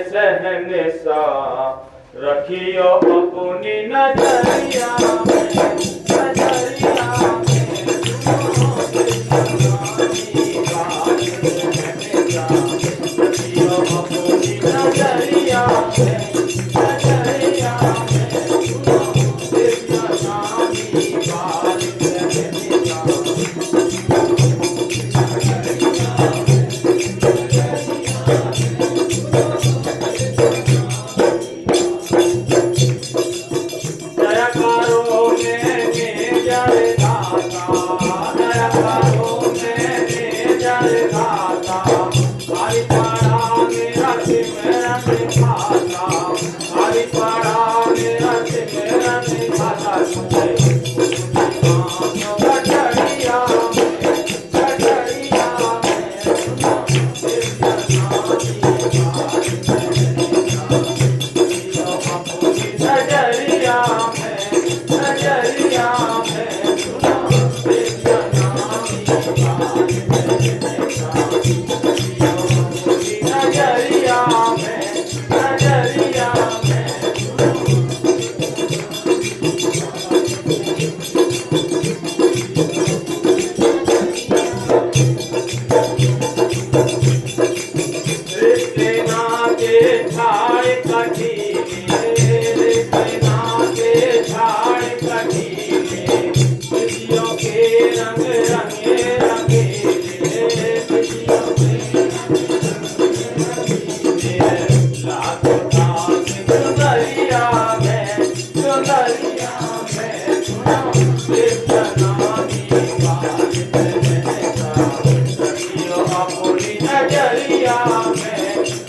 सहनसा रखियो अपनी नजरिया में, नजरिया में सुनो कृष्णानी बात सहनसा रखियो अपनी नजरिया में,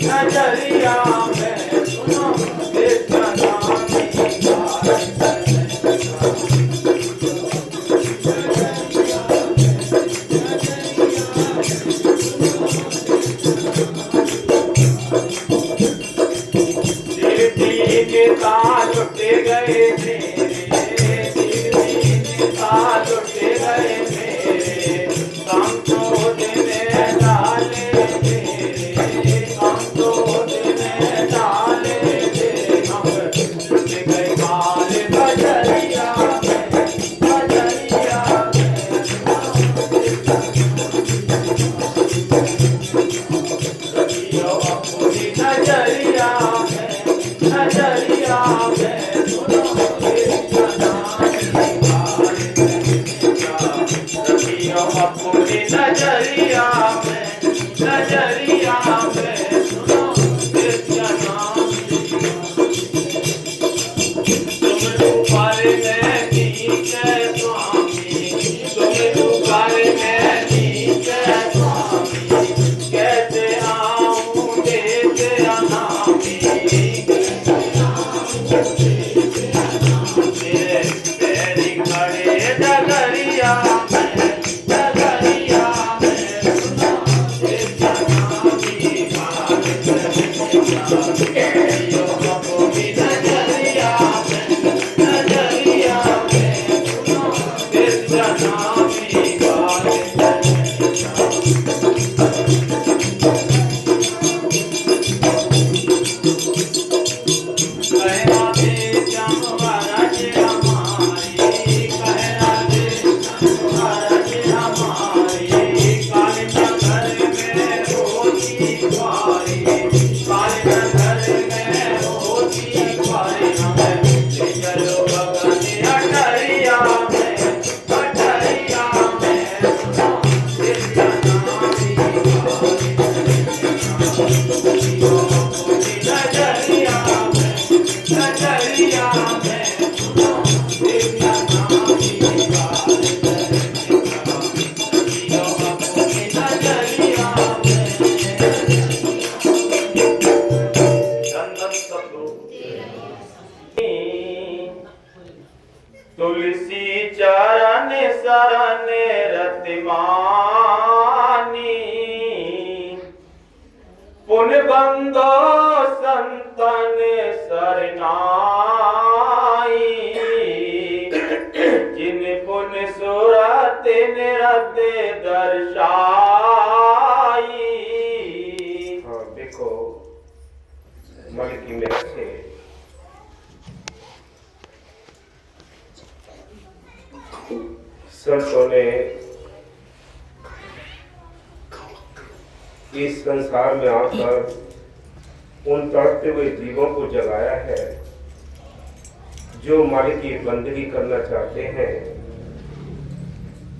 नजरिया में सुनो कृष्णानी बात सहनसा। तुलसी चरण शरण रतिमानी पुन बंदो संतन सरनाई जिन पुन सुरत निरत दर्शाई। देखो मालिक की मेहनत से संतों ने इस संसार में आकर उन तड़पते हुए जीवों को जगाया है जो मालिक की बंदगी करना चाहते हैं,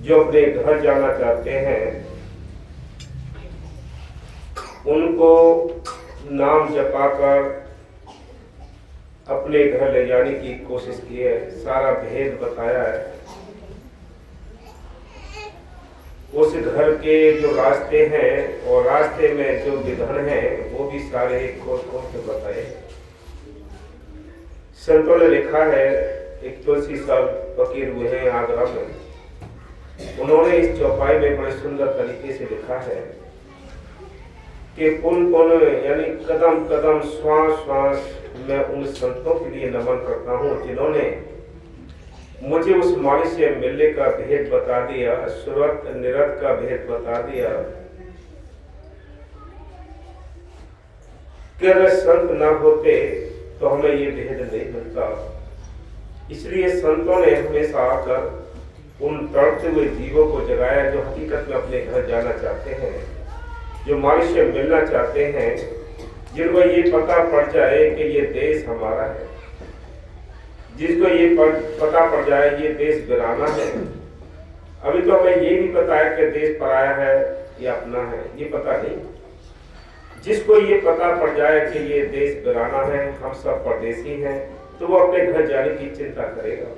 जो अपने घर जाना चाहते हैं। उनको नाम जपाकर अपने घर ले जाने की कोशिश की है, सारा भेद बताया है। उस घर के जो रास्ते हैं और रास्ते में जो विघन हैं वो भी सारे खोल खोल के बताए। संतों ने लिखा है, एक तुलसी साहब फकीर हुए हैं आगरा में, उन्होंने इस चौपाई में बड़े सुंदर तरीके से लिखा है कि पुन पुन यानी कदम कदम श्वास श्वास मैं उन संतों के लिए नमन करता हूँ जिन्होंने मुझे उस मालिक से मिलने का भेद बता दिया, सुरत निरत का भेद बता दिया कि अगर संत ना होते तो हमें ये भेद नहीं मिलता। इसलिए संतों ने हमेशा आकर उन तड़पते हुए जीवों को जगाया जो हकीकत में अपने घर जाना चाहते हैं, जो मालिक से मिलना चाहते हैं, जिनको ये पता पड़ जाए कि ये देश हमारा है, जिसको ये पता पड़ जाए ये देश वीराना है। अभी तो हमें ये नहीं पता है कि देश पराया है या अपना है, ये पता नहीं। जिसको ये पता पड़ जाए कि ये देश वीराना है, हम सब परदेसी हैं, तो वो अपने घर जाने की चिंता करेगा।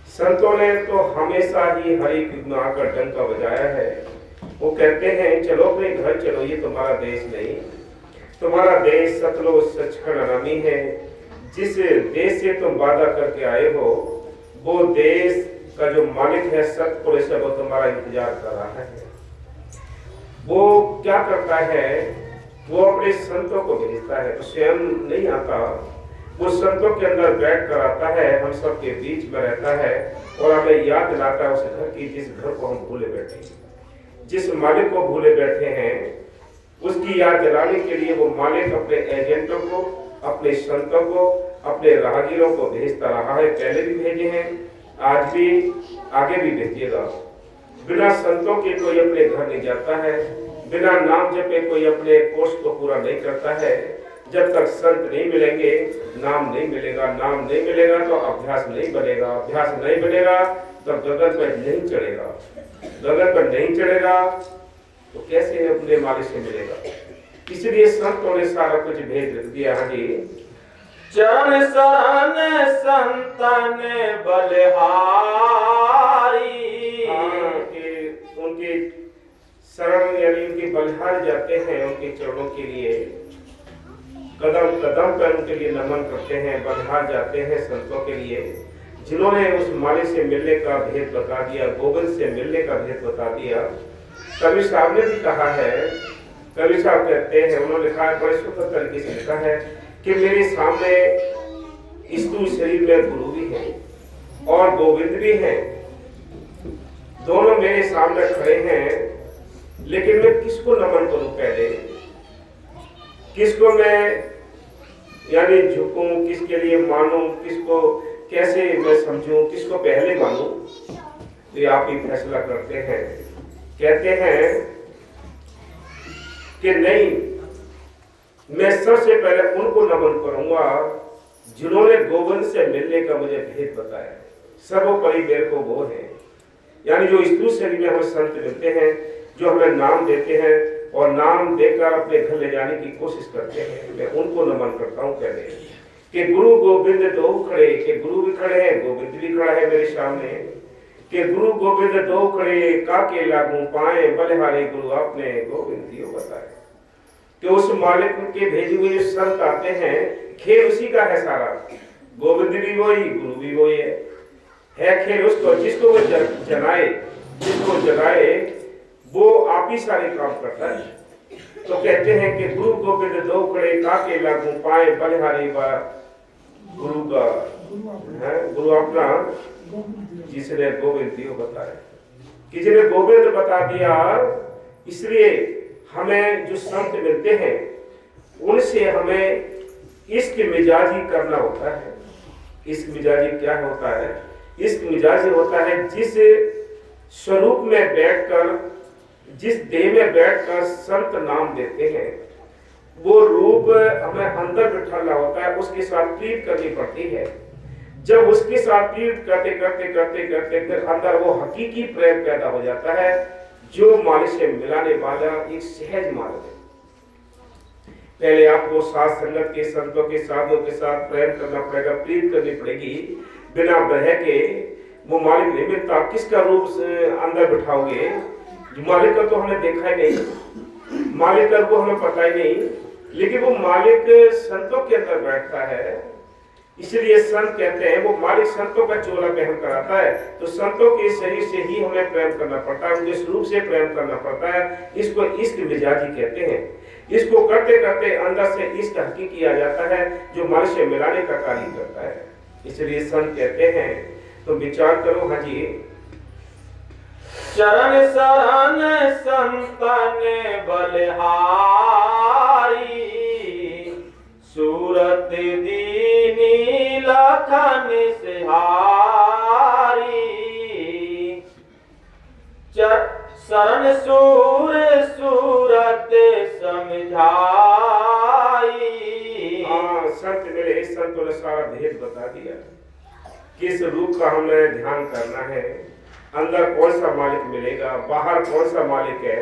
संतों ने तो हमेशा ही हर एक युग में आकर डंका बजाया है। वो कहते हैं चलो अपने घर चलो, ये तुम्हारा देश नहीं, तुम्हारा देश सतलुज सचखंड अनामी है। जिस देश से तुम वादा करके आए हो वो देश का जो मालिक है सतपुरुष है, वो तुम्हारा इंतजार कर रहा है। वो क्या करता है, वो अपने संतों को भेजता है, तो स्वयं नहीं आता, वो संतों के अंदर बैठ कर आता है, हम सब के बीच में रहता है और हमें याद दिलाता है उस घर की जिस घर को हम भूले बैठे हैं, जिस मालिक को भूले बैठे हैं, उसकी याद दिलाने के लिए वो मालिक अपने एजेंटों को, अपने संतों को, अपने राहगीरों को भेजता रहा है। पहले भी भेजे हैं, आज भी, आगे भी भेजिएगा। बिना संतों के कोई अपने घर नहीं जाता है, बिना नाम जपे कोई अपने कोर्स को पूरा नहीं करता है। जब तक संत नहीं मिलेंगे नाम नहीं मिलेगा, नाम नहीं मिलेगा तो अभ्यास नहीं बनेगा, अभ्यास नहीं बनेगा तो गगन पर नहीं चढ़ेगा, गगन पर नहीं चढ़ेगा तो कैसे अपने मालिक से मिलेगा। इसलिए संतों ने सारा कुछ भेज दिया। हाँ जी, चरण शरण संतन बलिहारी, उनके शरण यानी उनके बलिहार जाते हैं, उनके चरणों के लिए कदम कदम पर उनके लिए नमन करते हैं, बलिहार जाते हैं संतों के लिए जिन्होंने उस मालिक से मिलने का भेद बता दिया, गोविंद से मिलने का भेद बता दिया। कबीर साहब ने भी कहा है, कबीर साहब कहते हैं, उन्होंने लिखा है, बड़े सुंदर तरीके से लिखा है कि मेरे सामने स्थूल शरीर में गुरु भी है और गोविंद भी है, दोनों मेरे सामने खड़े हैं, लेकिन मैं किसको नमन करूं पहले, किसको मैं यानी झुकूं, किसके लिए मानूं, किसको कैसे मैं समझूं, किसको पहले मानूं, ये आप ही फैसला करते हैं। कहते हैं कि नहीं, मैं सबसे पहले उनको नमन करूंगा जिन्होंने गोविंद से मिलने का मुझे भेद बताया। सर्वोपरि मेरे को वो है, यानी जो स्थूल शरीर में हमें संत मिलते हैं, जो हमें नाम देते हैं और नाम देकर अपने घर ले जाने की कोशिश करते हैं, मैं उनको नमन करता हूँ। पहले कि गुरु गोविंद दो खड़े, कि गुरु भी खड़े हैं, गोविंद भी खड़ा है मेरे सामने, कि गुरु गोविंद दो खड़े काके लागू पाए, बलिहारी गुरु आपने गोविंद दियो बताए। कि उस मालिक के भेजे हुए जो संत आते हैं, खेल उसी का है सारा, गोविंद भी वही, गुरु भी वही है खेल उसको, जिसको वो जगाए, जिसको जगाए वो आप ही सारे काम करता है। तो कहते हैं कि गुरु गोविंद दो खड़े काके लागू पाए, बलिहारी गुरु का है, गुरु अपना जिसने गोविंद दियो बताया, किसी ने गोविंद बता दिया। इसलिए हमें जो संत मिलते हैं उनसे हमें इश्क मिजाजी करना होता है। इश्क मिजाजी क्या होता है? इश्क मिजाजी होता है जिस स्वरूप में बैठकर, जिस देह में बैठकर संत नाम देते हैं, वो रूप हमें अंदर बिठाना होता है, उसके साथ प्रीत करनी पड़ती है। जब उसके साथ प्रीत करते करते करते करते फिर अंदर वो हकीकी प्रेम पैदा हो जाता है, जो मालिक से मिलाने वाला एक सहज मार्ग है। पहले आपको साथ संगत के, संतों के, साधुओं के साथ प्रेम करना पड़ेगा, प्रीत करनी पड़ेगी। बिना बह के वो मालिक नहीं मिलता। किसका रूप अंदर बिठाओगे? मालिक का तो हमने देखा ही नहीं, मालिक का वो हमें पता ही नहीं, लेकिन वो मालिक संतों के अंदर बैठता है। इसलिए संत कहते हैं वो मालिक संतों का चोला पहन कर आता है। तो संतों के शरीर से ही हमें प्रेम करना पड़ता है, उनके स्वरूप से प्रेम करना पड़ता है। इसको इश्क मिजाजी कहते हैं। इसको करते करते अंदर से इश्क हकीकी आ जाता है, जो मालिक से मिलाने का कार्य करता है। इसलिए संत कहते हैं, तो विचार करो। हाँ जी, चरण शरण संतन बलिहारी, सूरत दीनी लखन सिहारी। शरण सूर सूरत समझाई। हाँ, संत मिले, संतों ने सारा भेद बता दिया। किस रूप का हमें ध्यान करना है, अंदर कौन सा मालिक मिलेगा, बाहर कौन सा मालिक है,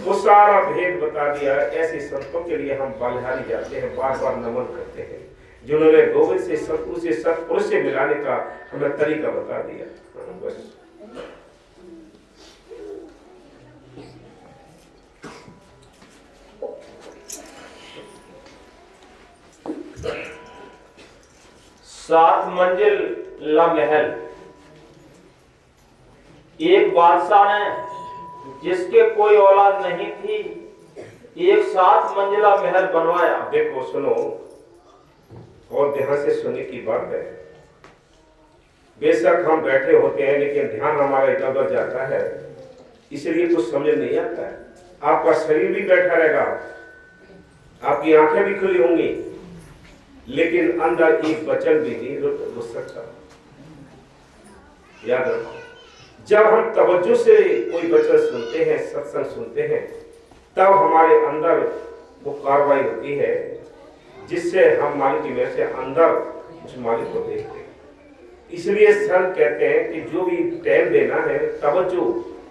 वो सारा भेद बता दिया। ऐसे संतों के लिए हम बलिहारी जाते हैं, बार बार नमन करते हैं, जिन्होंने गोविंद से, सतगुरु से, सतपुरुष से मिलाने का हमें तरीका बता दिया। बस सात मंजिल महल। एक बादशाह ने, जिसके कोई औलाद नहीं थी, एक 7 मंजिला महल बनवाया। देखो, सुनो और ध्यान से सुनने की बात है। बेशक हम बैठे होते हैं, लेकिन ध्यान हमारा इधर उधर जाता है, इसलिए कुछ समझ नहीं आता है। आपका शरीर भी बैठा रहेगा, आपकी आंखें भी खुली होंगी, लेकिन अंदर एक वचन भी नहीं रुक सकता। याद रखो, जब हम तवज्जो से कोई वचन सुनते हैं, सत्संग सुनते हैं, तब हमारे अंदर वो कार्रवाई होती है, जिससे हम मालिक की वजह से अंदर उस मालिक को देखते हैं। इसलिए संत कहते हैं कि जो भी टाइम देना है, तवज्जो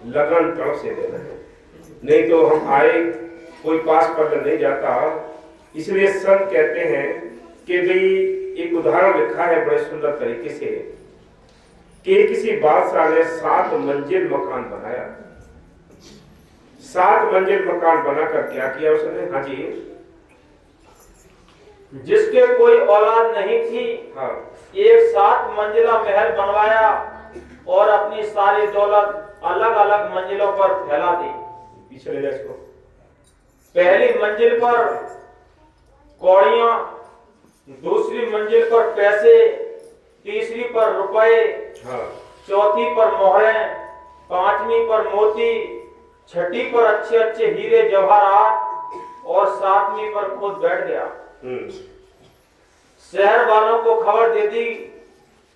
लगन तरफ से देना है, नहीं तो हम आए कोई पास पर नहीं जाता। इसलिए संत कहते हैं कि भाई, एक उदाहरण लिखा है बड़े सुंदर तरीके से कि किसी बादशाह ने 7 मंजिल मकान बनाया। 7 मंजिल मकान बनाकर क्या किया उसने? हाँ जी, जिसके कोई औलाद नहीं थी, हाँ, एक 7 मंजिला महल बनवाया और अपनी सारी दौलत अलग अलग मंजिलों पर फैला दी। पीछे ले जा इसको। पहली मंजिल पर कौड़ियां, दूसरी मंजिल पर पैसे, तीसरी पर रुपए, हाँ, चौथी पर मोहरें, 5वीं पर मोती, 6ठी पर अच्छे अच्छे हीरे जवाहरात और 7वीं पर खुद बैठ गया। शहर वालों को खबर दे दी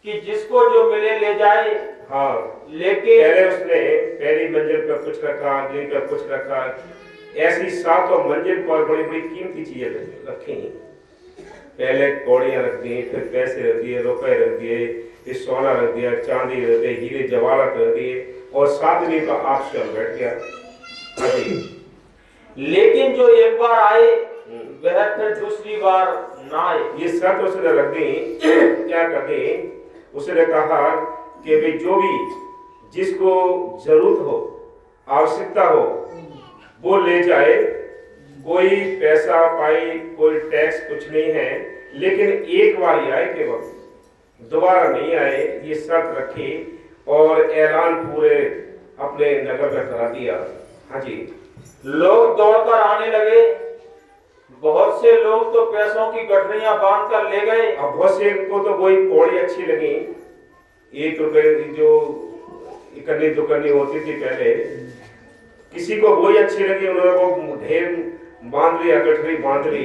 कि जिसको जो मिले ले जाए। हाँ, लेकिन पहले उसने पहली मंजिल पर कुछ रखा, अगली पर कुछ रखा, ऐसी 7 मंजिल पर बड़ी बड़ी कीमती चीजें रखी। पहले कौड़ियां रख दी, फिर पैसे रख दिए, रुपए रख दिए, फिर सोना रख दिया, चांदी रख दी, हीरे जवाहरात रख दिए, और 7वीं का ऑप्शन बैठ गया। लेकिन जो एक बार आए, वह फिर दूसरी बार ना आए। ये शर्त उसने रख दी। क्या कर दी? उसने कहा कि भाई, जो भी जिसको जरूरत हो, आवश्यकता हो, वो ले जाए। कोई पैसा पाई, कोई टैक्स कुछ नहीं है, लेकिन एक बार ही आए केवल, दोबारा नहीं आए। ये शर्त रखी और ऐलान पूरे अपने नगर में करा दिया। हाँ जी, लोग दौड़कर आने लगे। बहुत से लोग तो पैसों की गठरियां बांधकर ले गए। अब बहुत से को तो कोई कौड़ी अच्छी लगी, 1 रुपए जो इकट्ठी दुकनी होती थी पहले, किसी को वही अच्छी लगी, उन्होंने वो ढेर बांध लिया, गठरी बांध ली,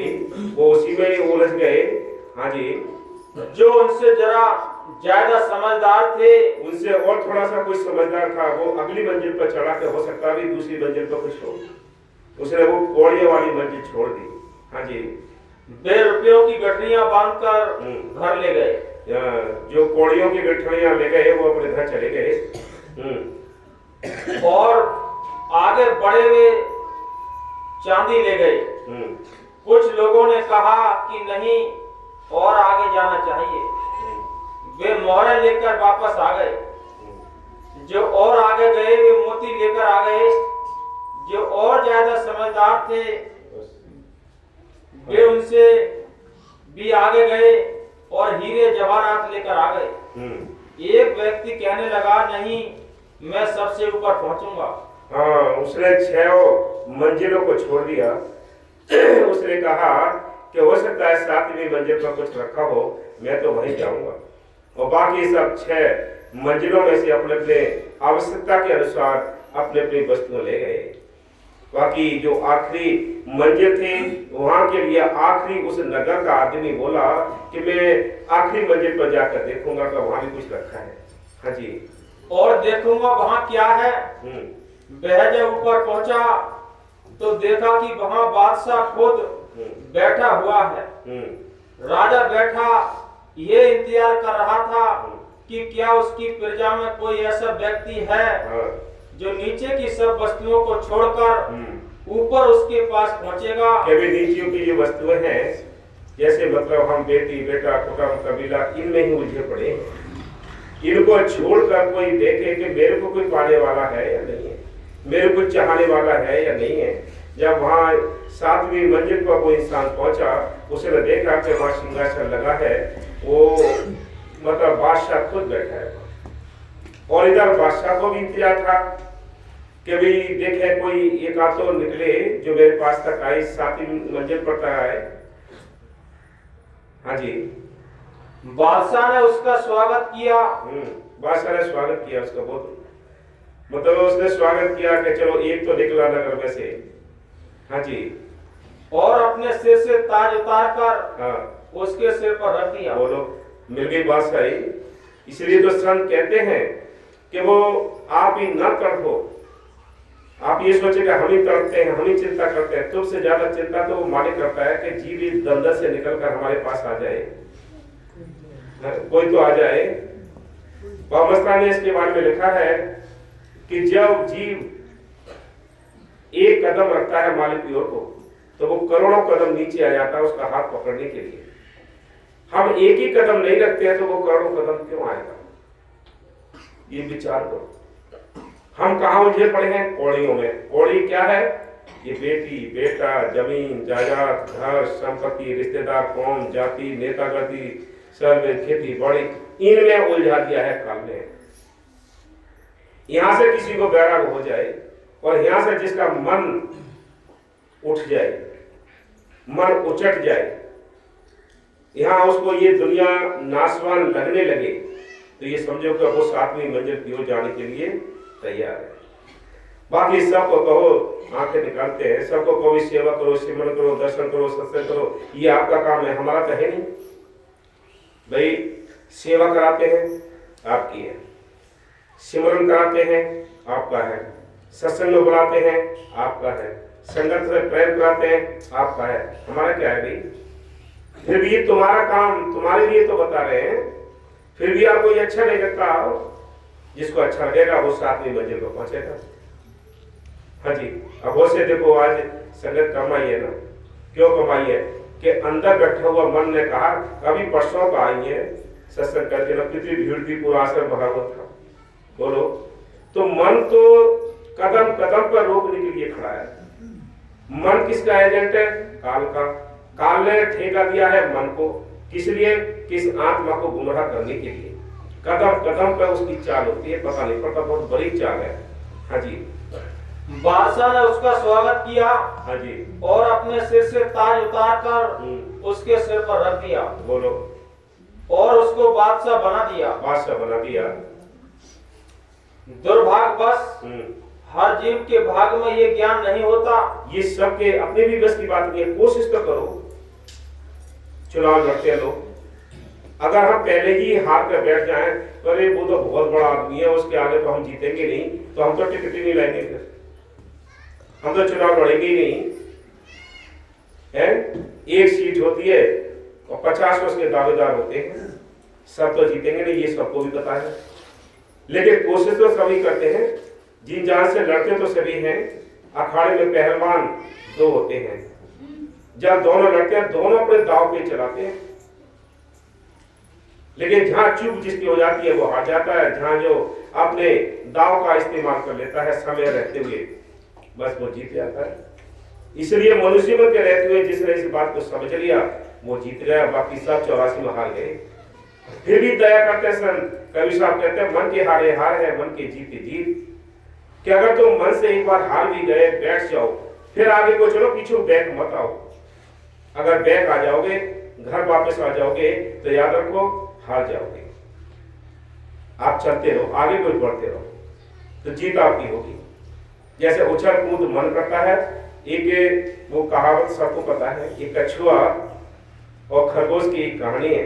वो उसी में उलझ गए। हाँ जी, जो उनसे जरा ज्यादा समझदार थे, उनसे और थोड़ा सा कोई समझदार था, वो अगली मंजिल पर चढ़ा के हो सकता भी दूसरी मंजिल पर कुछ हो, उसने वो पौड़ियों वाली मंजिल छोड़ दी। हाँ जी, वे रुपयों की गठरियां बांधकर घर ले गए। जो पौड़ियों की गठरियां ले गए वो अपने घर चले गए। और आगे बढ़े हुए चांदी ले गए। कुछ लोगों ने कहा कि नहीं, और आगे जाना चाहिए। वे मोहरें लेकर वापस आ गए। जो और आगे गए वे मोती लेकर आ गए। जो और ज्यादा समझदार थे वे उनसे भी आगे गए और हीरे जवाहरात लेकर आ गए। एक व्यक्ति कहने लगा, नहीं, मैं सबसे ऊपर पहुंचूंगा। हाँ, उसने 6 मंजिलों को छोड़ दिया। उसने कहा कि हो सकता है 7वीं मंजिल पर कुछ रखा हो, मैं तो वहीं जाऊंगा। और बाकी सब 6 मंजिलों में से अपने अपने आवश्यकता के अनुसार अपने अपनी वस्तुएं ले गए। बाकी जो आखिरी मंजिल थी वहां के लिए आखिरी उस नगर का आदमी बोला कि मैं आखिरी मंजिल पर जाकर देखूंगा कि वहां भी कुछ रखा है। हाँ जी, और देखूंगा वहां क्या है। वह जब ऊपर पहुंचा तो देखा कि वहां बादशाह खुद बैठा हुआ है। राजा बैठा ये इंतजार कर रहा था कि क्या उसकी प्रजा में कोई ऐसा व्यक्ति है जो नीचे की सब वस्तुओं को छोड़कर ऊपर उसके पास पहुंचेगा। कभी नीचे की जो वस्तुएं हैं, जैसे मतलब हम बेटी बेटा कुटुंब कबीला इनमें ही उलझे पड़े हैं। इनको छोड़कर कोई देखे कि मेरे को कोई पाने वाला है या नहीं है, मेरे को चाहने वाला है या नहीं है। जब वहां 7वीं मंजिल पर कोई इंसान पहुंचा, उसने देखा कि वहां सिंहासन लगा है, वो मतलब बादशाह खुद बैठा है। और इधर बादशाह को भी इंतजार था कि भी देखे कोई एक आध तो निकले जो मेरे पास तक आई, 7वीं मंजिल पर तक आए। हाँ जी, बादशाह ने उसका स्वागत किया। बादशाह ने स्वागत किया उसका, बहुत मतलब उसने स्वागत किया कि चलो एक तो निकला नगर में से। हाँ जी, और अपने सिर से ताज उतार कर उसके सिर पर रख दिया। बोलो, मिल गई बादशाही। इसलिए तो संत कहते हैं कि वो आप ही न तड़पो, आप ये सोचे कि हम ही तड़पते हैं, हम ही चिंता करते हैं। तुमसे ज्यादा चिंता तो वो मालिक करता है कि जीव इस दलदल से निकलकर हमारे पास आ जाए, कोई तो आ जाए। बाबा ने इसके बारे में लिखा है कि जब जीव एक कदम रखता है मालिक की ओर को, तो वो करोड़ों कदम नीचे आ जाता है उसका हाथ पकड़ने के लिए। हम एक ही कदम नहीं रखते हैं तो वो करोड़ों कदम क्यों आएगा? ये विचार करो। हम कहाँ उलझे पड़े हैं? कौड़ियों में। कौड़ी क्या है? ये बेटी बेटा, जमीन जायदाद, घर संपत्ति, रिश्तेदार, कौम जाति, नेतागति, सर्वे, खेती बाड़ी, इनमें उलझा दिया है काल ने। यहां से किसी को बैराग हो जाए और यहां से जिसका मन उठ जाए, मन उचट जाए, यहां उसको ये दुनिया नासवान लगने लगे, तो ये समझो कि वो 7वीं मंजिल की ओर जाने के लिए तैयार है। बाकी सबको कहो, आंखें निकालते हैं, सबको कहो सेवा करो, सिमरन करो, दर्शन करो, सत्संग करो, ये आपका काम है, हमारा तो है नहीं भाई। सेवा कराते हैं आपकी है, सिमरन कराते हैं आपका है, सत्संग में बुलाते हैं आपका है, संगत से प्रेम कराते हैं आपका है, हमारा क्या है भाई? फिर भी तुम्हारा काम तुम्हारे लिए तो बता रहे हैं, फिर भी आपको ये अच्छा नहीं लगता। जिसको अच्छा लगेगा वो 7वीं मंजिल पर पहुंचेगा। हाँ जी, अब वो से देखो आज संगत कमाई है ना, क्यों कमाई है कि अंदर बैठा हुआ मन ने कहा कभी परसों का आई है सत्संग करके ना, कितनी भीड़ थी, पूरा आश्रम भरा हुआ था। बोलो, तो मन तो कदम कदम पर रोकने के लिए खड़ा है। मन किसका एजेंट है? काल का। काल ने ठेका दिया है मन को, किस लिए? किस आत्मा को गुमराह करने के लिए। कदम कदम पर उसकी चाल होती है, पता नहीं पड़ता, बहुत बड़ी चाल है। हाँ जी, बादशाह ने उसका स्वागत किया। हाँ जी, और अपने सिर से ताज उतार कर उसके सिर पर रख दिया। बोलो, और उसको बादशाह बना दिया। बादशाह बना दिया। दुर्भाग्यवश हर जीव के भाग में ये ज्ञान नहीं होता। ये सबके अपने भी बस की बात नहीं है। कोशिश तो करो, चुनाव लड़ते हैं लोग, अगर हम पहले ही हार कर बैठ जाएं तो अरे वो तो बहुत बड़ा आदमी है, उसके आगे तो हम जीतेंगे नहीं, तो हम तो टिकट ही नहीं लाएंगे, फिर हम तो चुनाव लड़ेंगे ही नहीं है। एक सीट होती है और 50 उसके दावेदार होते हैं, सब तो जीतेंगे नहीं, ये सबको भी पता है। लेकिन कोशिश तो सभी करते हैं, जी जान से लड़ते तो सभी हैं। अखाड़े में पहलवान दो होते हैं, जब दोनों लड़ते हैं दोनों अपने दाव पे चलाते हैं, लेकिन जहां चूक जिसकी हो जाती है वो हार जाता है, जहां जो अपने दाव का इस्तेमाल कर लेता है समय रहते हुए, बस वो जीत जाता है। इसलिए मनुष्य में के रहते हुए जिसने इस बात को समझ लिया वो जीत गया, बाकी सब 84 में हार गए। फिर भी दया करते सन कवि साहब कहते हैं मन के हारे हार है, मन के जीते जीत। कि अगर तुम मन से एक बार हार भी गए, बैठ जाओ, फिर आगे को चलो, पीछे बैक मत आओ। अगर बैक आ जाओगे, घर वापस आ जाओगे, तो याद रखो हार जाओगे। आप चलते रहो, आगे कुछ बढ़ते रहो, तो जीत आपकी होगी। जैसे उछल कूद मन करता है, एक वो कहावत सबको पता है, एक कछुआ और खरगोश की एक कहानी है।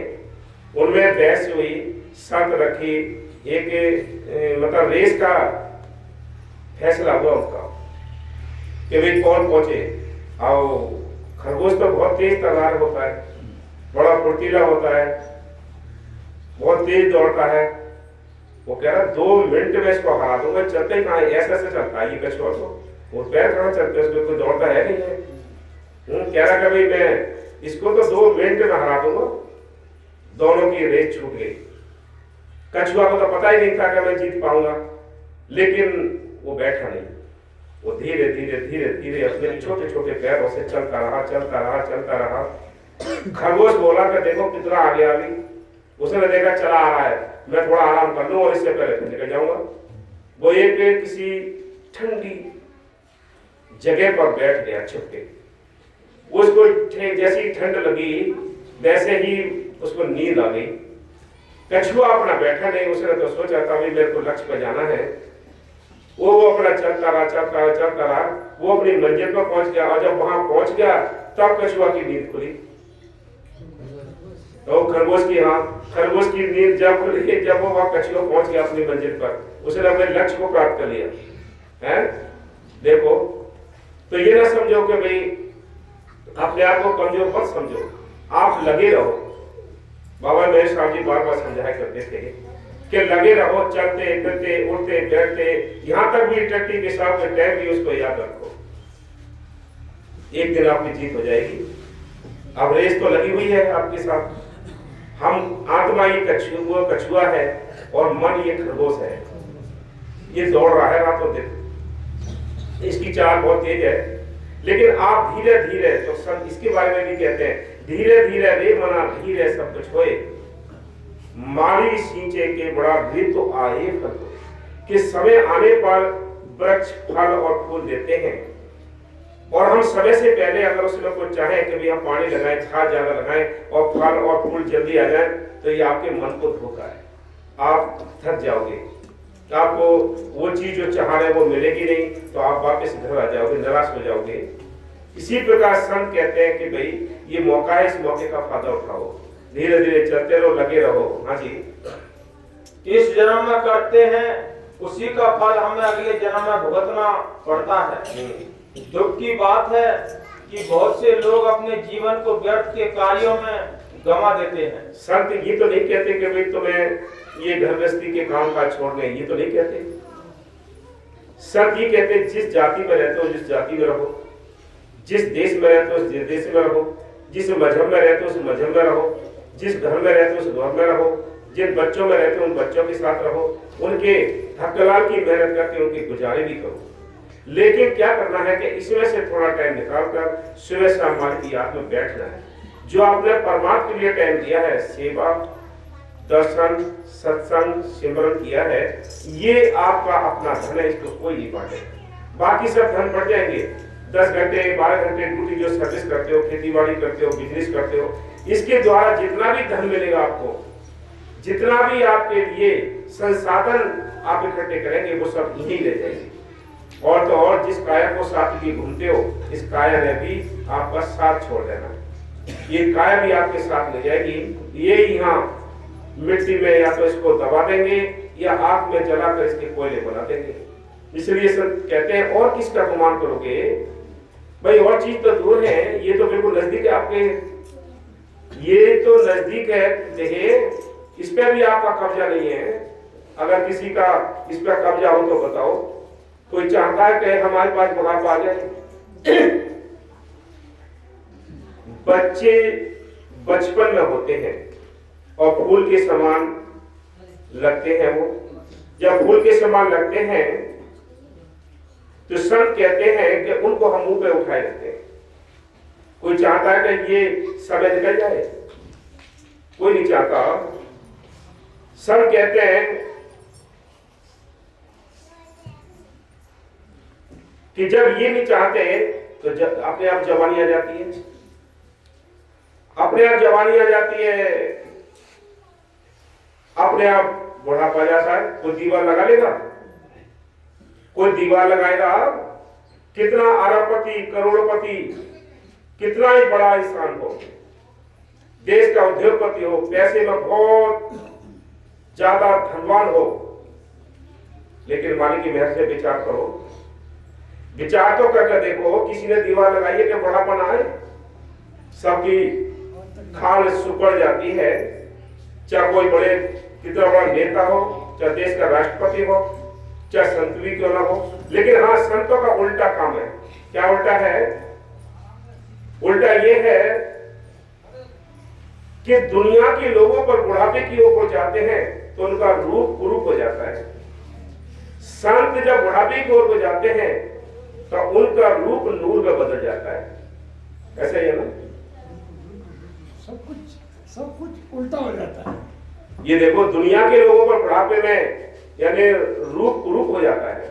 उनमें बहस हुई, शर्त रखी, एक मतलब रेस का फैसला हुआ उनका कि भाई कौन पहुंचे। और खरगोश तो बहुत तेज तलवार होता है, बड़ा फुर्तीला होता है, बहुत तेज दौड़ता है। वो कह रहा 2 मिनट में इसको हरा दूंगा, चलते ही कहा ऐसा से चलता है ये कछुआ, तो वो पैर कहाँ चलते, उसको कोई दौड़ता है नहीं है। कह रहा कि भाई मैं इसको तो 2 मिनट में हरा दूंगा। दोनों की रेस छूट गई। कछुआ को तो पता ही नहीं था कि मैं जीत पाऊंगा, लेकिन वो बैठा नहीं, वो धीरे धीरे धीरे धीरे अपने छोटे छोटे पैरों से चलता रहा, चलता रहा, चलता रहा। खरगोश बोला कि देखो कितना आ गया अभी। उसने देखा चला आ रहा है, मैं थोड़ा आराम कर लूं और इससे पहले फिर निकल जाऊंगा। वो एक किसी ठंडी जगह पर बैठ गया छुपके। उसको जैसी ठंड लगी वैसे ही उसको नींद आ गई। कछुआ अपना बैठा नहीं, उसने तो सोचा था मेरे को लक्ष्य पर जाना है। वो अपना चलता रहा, चलता रहा, चलता रहा। वो अपनी मंजिल पर पहुंच गया, और जब वहां पहुंच गया तब कछुआ की नींद खुली। तो खरगोश की नींद जब खुली, जब वो वहां कछुआ पहुंच गया अपनी मंजिल पर, उसने अपने लक्ष्य को प्राप्त कर लिया है। देखो, तो ये ना समझो कि भाई अपने आप को कमजोर मत समझो, आप लगे रहो। बाबा मेरे साहब जी बार बार समझाया करते थे कि लगे रहो, चलते फिरते उठते बैठते, यहाँ तक भी टट्टी पेशाब के टाइम भी उसको याद रखो। एक दिन आपकी जीत हो जाएगी। अब रेस तो लगी हुई है आपके साथ। हम आत्मा ये कछुआ है और मन ये खरगोश है। ये दौड़ रहा है रातों दिन, इसकी चाल बहुत तेज है, लेकिन आप धीरे धीरे, तो सब इसके बारे में भी कहते हैं धीरे धीरे रे मना धीरे सब कुछ होए, मारी सींचे के बड़ा भी तो आए फल कि समय आने पर वृक्ष फल और फूल देते हैं। और हम समय से पहले अगर उसमें कुछ चाहे कि भी हम पानी लगाएं, खाद ज्यादा लगाएं और फल और फूल जल्दी आ जाए, तो ये आपके मन को धोखा है। आप थक जाओगे, आपको वो चीज जो चाह रहे वो मिलेगी नहीं, तो आप वापस घर आ जाओगे, निराश हो जाओगे। इसी प्रकार संत कहते हैं कि भाई ये मौका है, इस मौके का फायदा उठाओ, धीरे धीरे चलते रहो, लगे रहो। हाँ जी, इस जन्म में करते हैं उसी का फल हमें अगले जन्म में भुगतना पड़ता है। दुख की बात है कि बहुत से लोग अपने जीवन को व्यर्थ के कार्यों में गंवा देते हैं। संत ये तो नहीं कहते कि भाई तुम्हें ये घर गृहस्थी के काम काज छोड़ने, ये तो नहीं कहते। संत ये कहते जिस जाति में रहते हो जिस जाति में रहो, जिस देश में रहते हो उस देश में रहो, जिस मजहब में रहते हो उस मजहब में रहो, जिस घर में रहते हो उस घर में रहो, जिन बच्चों में रहते हो उन बच्चों के साथ रहो, उनके हकलाल की मेहनत करके उनकी गुजारे भी करो। लेकिन क्या करना है कि इसमें से थोड़ा टाइम निकालकर सुबह शाम मालिक की याद में बैठना है। जो आपने परमात्मा के लिए टाइम दिया है, सेवा, दर्शन, सत्संग, सिमरन किया है, ये आपका अपना धन है, इसको कोई नहीं बांटेगा। बाकी सब धन बढ़ जाएंगे। 10 घंटे 12 घंटे ड्यूटी जो सर्विस करते हो, खेती बाड़ी करते हो, बिजनेस करते हो, इसके द्वारा जितना भी धन मिलेगा आपको, जितना भी आपके लिए संसाधन आप इकट्ठे करेंगे वो सब यही ले जाएंगे। और तो और जिस काया को साथ लिए घूमते हो, इस काया ने भी आपका साथ छोड़ देना। ये काया भी आपके साथ ले जाएगी। ये यहाँ मिट्टी में या तो इसको दबा देंगे या आग में जलाकर इसके कोयले बना देंगे। इसलिए संत कहते हैं और किसका गुमान करोगे भाई, और चीज तो दूर है, ये तो बिल्कुल नजदीक है आपके, ये तो नजदीक है, देखिए इस पे भी आपका कब्जा नहीं है। अगर किसी का इस पे कब्जा हो तो बताओ, कोई चाहता है कि हमारे पास बुढ़ापा आ जाए? बच्चे बचपन में होते हैं और फूल के समान लगते हैं। वो जब फूल के समान लगते हैं तो संत कहते हैं कि उनको हम मुंह पे उठाए रखते हैं। कोई चाहता है कि ये समय निकल जाए? कोई नहीं चाहता। संत कहते हैं कि जब ये नहीं चाहते तो अपने आप जवानी आ जाती है, अपने आप जवानी आ जाती है, अपने आप बुढ़ापा जाता है। कोई दीवार लगा लेगा? कोई दीवार लगाएगा? कितना अरबपति करोड़पति, कितना ही बड़ा इंसान हो, देश का उद्योगपति हो, पैसे में बहुत ज्यादा धनवान हो, लेकिन मालिक की मेहर से विचार करो, विचार तो करके देखो, किसी ने दीवार लगाई है कि बुढ़ापा ना आए? सबकी खाल सुकड़ जाती है, चाहे कोई बड़े कितना बड़ा नेता हो, चाहे देश का राष्ट्रपति हो, चाहे संत भी क्यों ना हो। लेकिन हाँ, संतों का उल्टा काम है। क्या उल्टा है? उल्टा ये है कि दुनिया के लोगों पर बुढ़ापे की ओर को जाते हैं तो उनका रूप कुरूप हो जाता है। संत जब बुढ़ापे की ओर को जाते हैं तो उनका रूप नूर में बदल जाता है। ऐसा ही है ना? सब कुछ उल्टा हो जाता है। ये देखो, दुनिया के लोगों पर बुढ़ापे में यानी रूप कुरूप हो जाता है,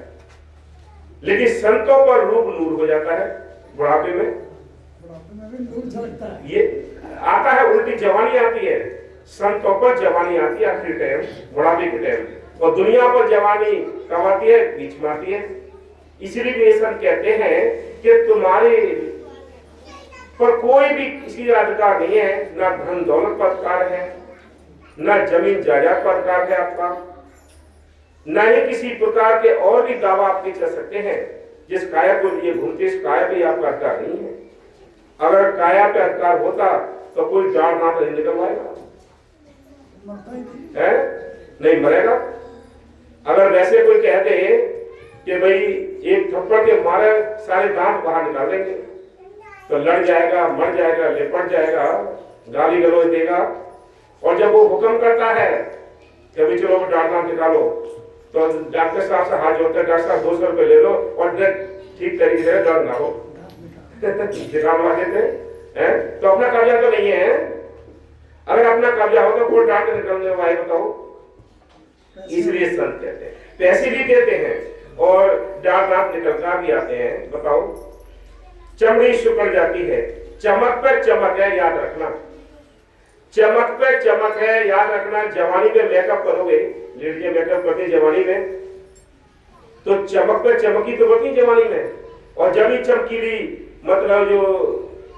लेकिन संतों पर रूप नूर हो जाता है। बुढ़ापे में भी नूर झलकता है। ये आता है, उल्टी जवानी आती है। संतों पर जवानी आती है आखिरी टाइम, बुढ़ापे के टाइम, और दुनिया पर जवानी कब आती है? बीच में आती है। इसलिए संत कहते हैं कि तुम्हारे पर कोई भी किसी का अधिकार नहीं है, ना धन दौलत पर अधिकार है, ना जमीन जायदाद पर अधिकार है आपका, न ही किसी प्रकार के और भी दावा आप नहीं कर सकते हैं। जिस काया को लिए घूमते, इस काया पे आपका अधिकार नहीं है। अगर काया पे अधिकार होता तो कोई डाल ना तो निकलवाएगा? है नहीं, मरेगा। अगर वैसे कोई कह दे कि भाई एक थप्पड़ के मारे सारे दांत बाहर निकाल देंगे, तो लड़ जाएगा, मर जाएगा, लिपट जाएगा, गाली गलौज देगा। और जब वो हुक्म करता है कि भाई चलो दांत निकालो, तो डॉक्टर साहब से हाथ जोड़ते, डॉक्टर साहब 200 रुपए ले लो और ठीक तरीके से दर्द ना हो निकालवा देते हैं। तो अपना कब्जा तो नहीं है। अगर अपना कब्जा हो तो कोई डॉक्टर निकलने वाले बताओ? इसलिए संत कहते हैं, पैसे भी देते हैं और दांत निकलता भी आते हैं। बताओ, चमड़ी सुकड़ जाती है, चमक पर चमक है, याद रखना। चमक पे चमक है, याद रखना। जवानी में मेकअप करोगे, लड़कियां मेकअप करती जवानी में, तो चमक पे चमकी तो बढ़ती जवानी में। और जब ही चमकीली मतलब जो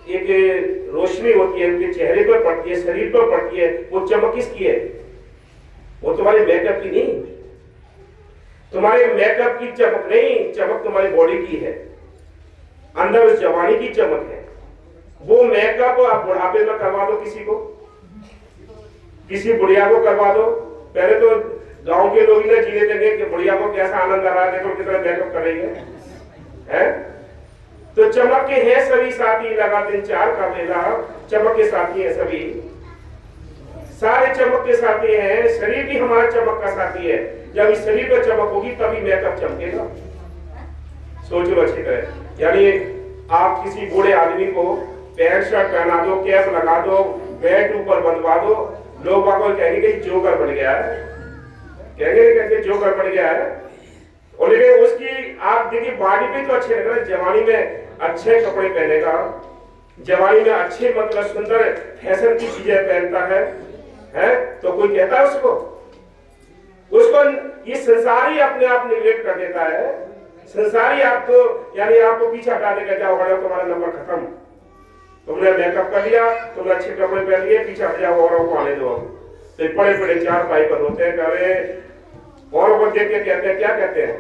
एक रोशनी होती है उनके चेहरे पर पड़ती है, शरीर पर पड़ती है, वो चमक किसकी है? वो तुम्हारे मेकअप की नहीं, तुम्हारे मेकअप की चमक नहीं, चमक तुम्हारी बॉडी की है, अंदर उस जवानी की चमक है। वो मेकअप आप बुढ़ापे में करवा दो, किसी को, किसी बुढ़िया को करवा दो। पहले तो गांव के लोग ना जीने देंगे कि बुढ़िया को कैसा आनंद आ रहा है, देखो कितना मेकअप कर रही है। तो चमक के हैं सभी साथी, लगा दिन चार का मेला, चमक के साथी है सभी, सारे चमक के साथी हैं। शरीर भी हमारा चमक का साथी है। जब इस शरीर पर चमक होगी तभी मेकअप चमकेगा। सोच लो अच्छी तरह। यानी आप किसी बूढ़े आदमी को पैंट शर्ट पहना दो, कैप लगा दो, बैट ऊपर बंधवा दो, लोग बागों कहेंगे कि जोकर बन गया है, कहेंगे जोकर बन गया है। और लेकिन उसकी आप देखिए बॉडी पे तो अच्छे लग रहे हैं, जवानी में अच्छे कपड़े पहनेगा, जवानी में अच्छे मतलब सुंदर फैशन की चीजें पहनता है तो कोई कहता है उसको ये संसारी अपने आप निगलेक्ट कर देता है। संसारी आपको यानी आपको पीछे हटा देगा, जाओ हटो, तुम्हारा नंबर खत्म, तुमने मेकअप कर लिया, तुमने अच्छे कपड़े पहन लिए, पीछे हट जाओ और को आने दो। तो बड़े बड़े चार भाई पर होते हैं, कह रहे औरों को देख के कहते हैं, क्या कहते हैं,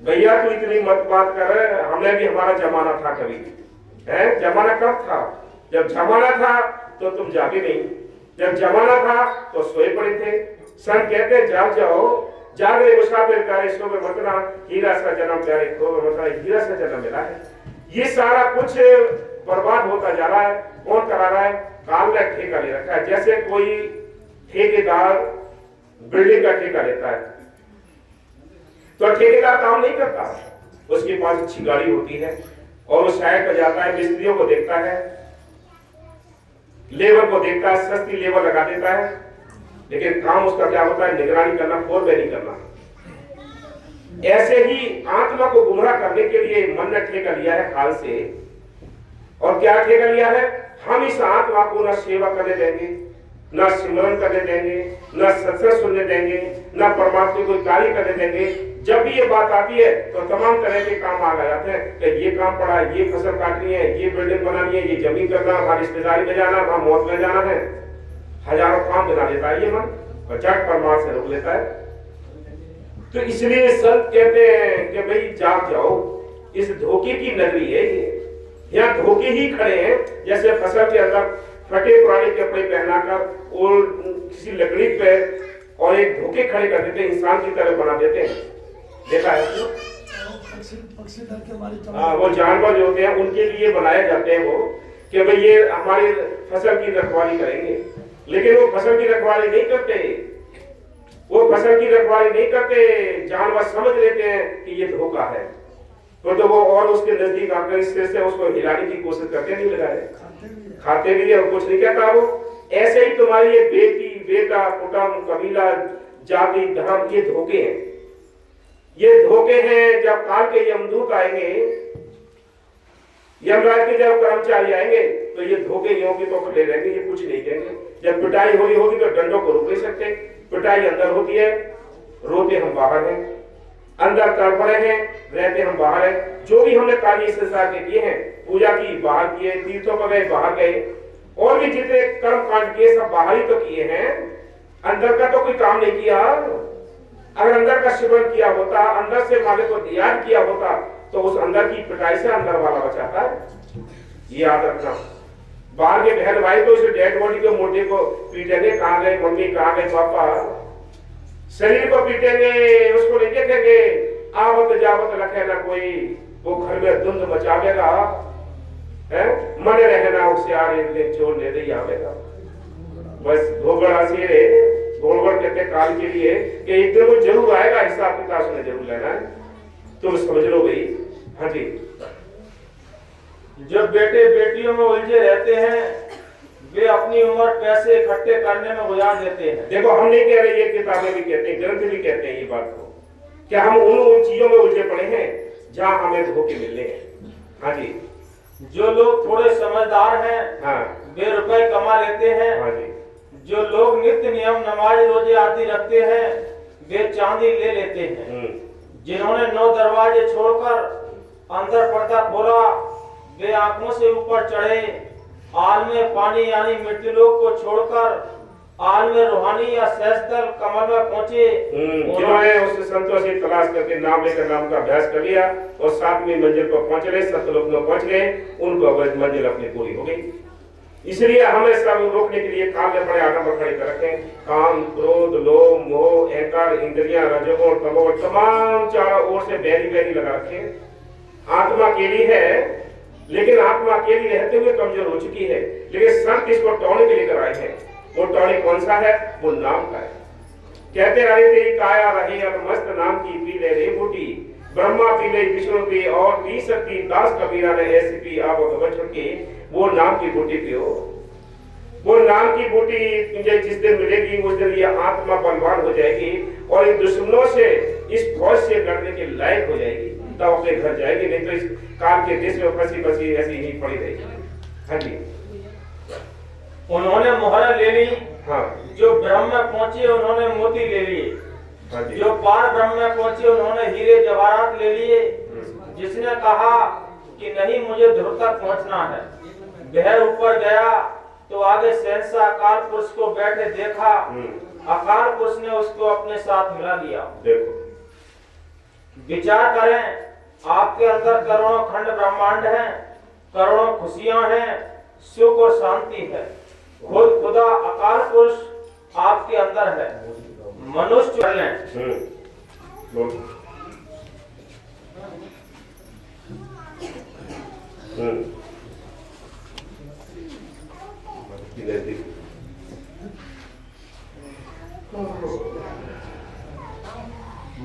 भैया तू इतनी मत बात कर, हमने भी हमारा जमाना था कभी है। जमाना कब था? जब जमाना था तो तुम जागे नहीं, जब जमाना था तो सोए पड़े थे। संत कहते हैं जाग जाओ, जाग रहे मुसाफिर प्यारे सो में मतना, हीरा सा जन्म प्यारे खो में मतना, हीरा सा जन्म मिला है। ये सारा कुछ बर्बाद होता जा रहा है। कौन करा रहा है? काल ने ठेका ले रखा है। जैसे कोई ठेकेदार बिल्डिंग का ठेका लेता है तो ठेकेदार काम नहीं करता, उसके पास अच्छी गाड़ी होती है और वो साइड पर जाता है, मिस्त्रियों को देखता है, लेबर को देखता है, सस्ती लेबर लगा देता है, लेकिन काम उसका क्या होता है? निगरानी करना, फोरमैनी करना। ऐसे ही आत्मा को गुमराह करने के लिए मन ने ठेका लिया है काल से। और क्या ठेका लिया है? हम इस आत्मा को न सेवा करने देंगे, न सिमरन करने देंगे, न सत्संग सुनने देंगे, न परमात्मा को कार्य करने देंगे। जब भी ये बात आती है तो तमाम तरह के काम आ जाते हैं कि ये काम पड़ा है, ये फसल काटनी है, ये बिल्डिंग बनानी है, ये जमीन करना, वहां रिश्तेदारी में जाना, वहां मौत में जाना है। हजारों काम बना देता है ये मन और झट परमार से रोक लेता है। तो इसलिए संत कहते हैं कि भाई जाग जाओ, इस धोखे की नगरी है ये, यहाँ धोखे ही खड़े हैं। जैसे फसल के अंदर फटे पुराने कपड़े पहनाकर और किसी लकड़ी पे और एक धोखे खड़े कर देते हैं, इंसान की तरह बना देते हैं। देखा है पक्षी डर के मारे। हाँ, वो जानवर जो होते हैं उनके लिए बनाए जाते हैं वो, कि भाई ये हमारी फसल की रखवाली करेंगे, लेकिन वो फसल की रखवाली नहीं करते। वो फसल की रखवाली नहीं करते, जानवर समझ लेते हैं कि ये धोखा है, तो वो और उसके नजदीक आकर इस तरह से उसको हिलाने की कोशिश करते, नहीं लगाए, खाते भी और कुछ नहीं कहता वो। ऐसे ही तुम्हारी ये बेटी, बेटा, कुटुंब, कबीला, जाति, धर्म, ये धोखे हैं, ये धोखे हैं। जब काल के यमदूत आएंगे, यमराज के जब कर्मचारी आएंगे तो ये धोखे योगी तो ले रहेंगे, ये कुछ नहीं कहेंगे। जब पिटाई होगी तो डंडों को रोक नहीं सकते। पिटाई अंदर होती है, रोते हम बाहर हैं, अंदर तड़प रहे हैं, रहते हम बाहर हैं। जो भी हमने कार्य इस संसार के किए हैं, पूजा की बाहर किए, तीर्थों पर गए बाहर गए, और भी जितने कर्म कांड किए सब बाहर ही तो किए हैं, अंदर का तो कोई काम नहीं किया। अगर अंदर का सिमरन किया होता, अंदर से मालिक को ध्यान किया होता, तो उस अंदर की पिटाई से अंदर वाला बचाता है। ये याद रखना। बाहर के बहन भाई तो इस डेड बॉडी के मुर्दे को पीटेंगे, कहाँ गए मम्मी, कहाँ गए पापा, शरीर को पीटेंगे, उसको नहीं देखेंगे, आवत जावत रखे ना कोई, वो घर में धुंध मचावेगा, मन रहना उससे आ रहे छोड़ ले दे आवेगा। बस घोगड़ा से घोड़गड़ कहते काल के लिए कि एक दिन वो जरूर आएगा, हिसाब किताब उसने जरूर लेना है, तुम समझ लो भाई। हाँ जी। जब बेटे बेटियों में उलझे रहते हैं, वे अपनी उम्र पैसे इकट्ठे करने में गुजार देते हैं। देखो हम नहीं कह रहे, ये किताबें भी कहते हैं, ग्रंथ भी कहते हैं ये बात को, क्या हम उन चीजों में उलझे पड़े हैं जहां हमें धोखे मिलने हैं। हाँ जी। जो लोग थोड़े समझदार हैं, हाँ, वे रुपए कमा लेते हैं। हाँ जी। जो लोग नित्य नियम नमाज रोजे आदि रखते हैं, वे चांदी ले लेते हैं। जिन्होंने 9 दरवाजे छोड़कर अंदर पर्दा खोला, वे आंखों से ऊपर चढ़े, आल में पानी यानी मृत्युलोक को छोड़कर आल में रूहानी या सहस्त्र कमल में पहुंचे। जिन्होंने उस संतों से तलाश करके नाम लेकर नाम का अभ्यास कर लिया और 7वीं मंजिल पर पहुंच गए, सतलोक में पहुंच गए, उनको अब मंजिल अपनी पूरी हो गई। इसलिए हमें सब रोकने के लिए काल ने बड़े आदम खड़े कर रखे। काम, क्रोध, लोभ, मोह, अहंकार, इंद्रियां, रजोगुण, तमोगुण, तमाम चारों ओर से बैरी बैरी लगा रखे। आत्मा अकेली है, लेकिन आत्मा अकेली रहते हुए कमजोर हो चुकी है, लेकिन संत इसको टॉनिक लेकर आए हैं। वो टॉनिक कौन सा है? वो नाम का है। कहते रहे तेरी काया रहे अब मस्त, नाम की पी ले रे बूटी, ब्रह्मा पी ले विष्णु पी और पी सकती दास कबीरा ने ऐसी पी आप भगवान के। वो नाम की बूटी पियो, वो नाम की बूटी तुझे जिस दिन मिलेगी उस दिन ये आत्मा बलवान हो जाएगी और इन दुश्मनों से, इस फौज से लड़ने के लायक हो जाएगी, तब अपने घर जाएगी, नहीं तो इस काल के देश में फंसी फंसी ऐसी ही पड़ी रहेगी। हाँ जी। उन्होंने मोहर ले ली। हाँ। जो ब्रह्म में पहुंचे उन्होंने मोती ले लिए। हाँ जी। जो पार ब्रह्म में पहुंचे उन्होंने हीरे जवाहरात ले लिए। जिसने कहा कि नहीं मुझे ध्रुव तक पहुंचना है, वह ऊपर गया, तो आगे शहंशाह अकाल पुरुष को बैठे देखा। अकाल पुरुष ने उसको अपने साथ मिला लिया। देखो विचार करें, आपके अंदर करोड़ों खंड ब्रह्मांड हैं, करोड़ों खुशियां हैं, सुख और शांति है। खुद खुदा अकाल पुरुष आपके अंदर है। मनुष्य कर लें।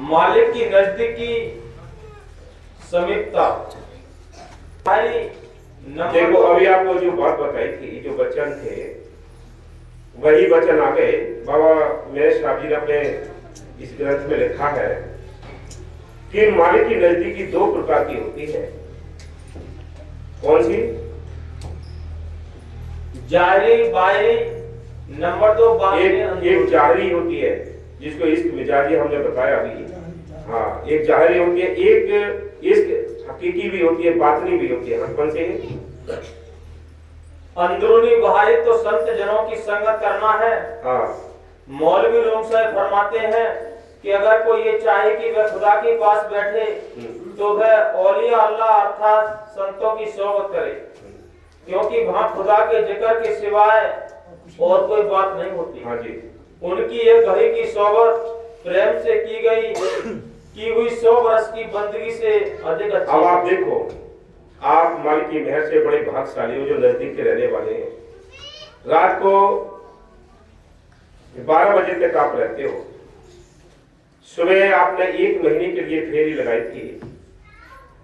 मालिक की नजदीकी समीपता। देखो अभी आपको जो बात बताई थी, जो वचन थे, वही वचन आ गए। बाबा मेरे साहब जी ने अपने इस ग्रंथ में लिखा है कि मालिक की नजदीकी दो प्रकार की होती है। कौन सी? जाहिरी बाहरी। नंबर 2 एक जाहिरी होती है जिसको इश्क मिजाजी हमने बताया अभी। हाँ, एक जाहिरी होती है, एक इश्क हकीकी भी होती है, बातनी भी होती है। कौन सी? अंदरूनी बाहरी तो संत जनों की संगत करना है। हाँ। मौलवी लोग साहब फरमाते हैं कि अगर कोई ये चाहे कि वह खुदा के पास बैठे तो वह औलिया अल्लाह अर्थात संतों की सोबत करे, क्योंकि वहां खुदा के जिक्र के सिवाय और कोई बात नहीं होती। हाँ जी। उनकी एक घड़ी की सोबत प्रेम से की हुई 100 वर्ष की बंदगी से अधिक अच्छी। अब आप देखो, आप मालिक की मेहर से बड़े भाग्यशाली हो जो नजदीक के रहने वाले हैं। रात को 12 बजे तक आप रहते हो। सुबह आपने 1 महीने के लिए फेरी लगाई थी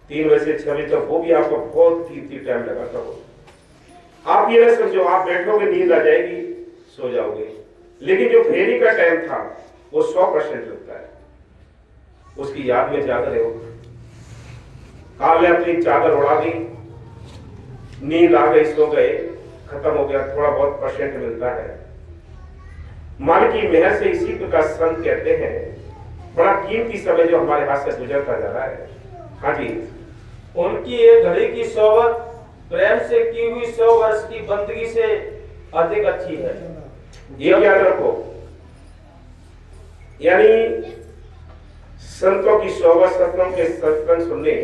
3 बजे से 6 बजे तक, वो भी आपको बहुत कीमती टाइम लगा था। वो आप ये ना समझो आप बैठोगे नींद आ जाएगी, सो जाओगे, लेकिन जो फेरी का टाइम था वो 100% लगता है। उसकी याद में जाग रहे हो। काल ने अपनी चादर उड़ा दी, नींद आ गई, सो गए, खत्म हो गया। थोड़ा बहुत परसेंट मिलता है। मालिक की मेहर से इसी प्रकार संत कहते हैं बड़ा कीमती समय जो हमारे हाथ से गुजरता जा रहा है। हाँ जी। उनकी एक घड़ी की सोबत प्रेम से की हुई 100 वर्ष की बंदगी से अधिक अच्छी है। ये याद रखो, यानी संतों की सोबत, संतों के सत्संग सुनने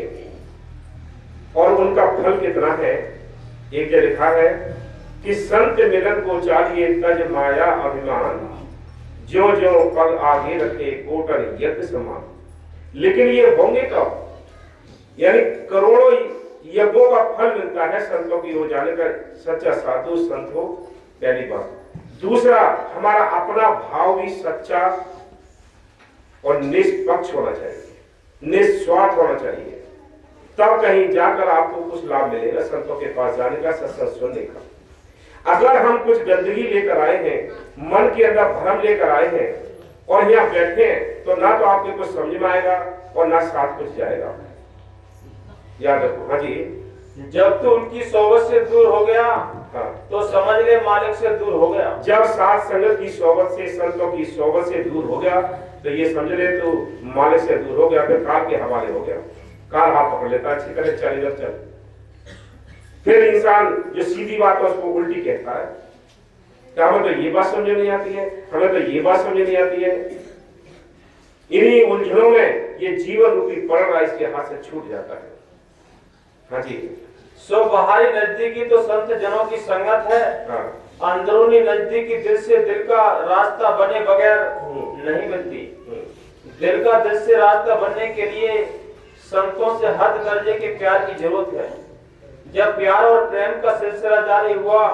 और उनका फल कितना है। एक जो लिखा है कि संत मिलन को चाहिए तज माया अभिमान, जो जो पग आगे रखे कोटन यज्ञ समान। लेकिन ये होंगे कब? यानी करोड़ों यज्ञों का फल मिलता है संतों की हो जाने का। सच्चा साधु संत हो, पहली बात। दूसरा, हमारा अपना भाव भी सच्चा और निष्पक्ष होना चाहिए, निस्वार्थ होना चाहिए। तब कहीं जाकर आपको कुछ लाभ मिलेगा संतों के पास जाने का, सत्संग सुनने का। अगर हम कुछ गंदगी लेकर आए हैं, मन के अंदर भ्रम लेकर आए हैं और यहाँ बैठे हैं, तो ना तो आपके कुछ समझ में आएगा और ना साथ कुछ जाएगा। याद रखो। हाँ जी। जब तो उनकी सोबत से दूर हो गया, हाँ, तो समझ ले मालिक से दूर हो गया। जब साथ संगत की सोबत से, संतों की सोबत से दूर हो गया तो ये समझ ले तो मालिक से दूर हो गया, फिर काल के हवाले हो गया। काल हाथ पकड़ लेता, अच्छी तरह चल इधर चल। फिर इंसान जो सीधी बात है उसको उल्टी कहता है। क्या हमें तो ये बात समझ नहीं आती है, हमें तो ये बात समझ नहीं आती है। इन्हीं उलझनों में ये जीवन रूपी पड़ा इसके हाथ से छूट जाता है। हाँ जी। सो बाहरी नजदीकी तो संत जनों की संगत है। हाँ। अंदरूनी नजदीकी दिल से दिल का रास्ता बने बगैर नहीं बनती। दिल का दिल से रास्ता बनने के लिए संतों से हद दर्जे के प्यार की जरूरत है। जब प्यार और प्रेम का सिलसिला जारी हुआ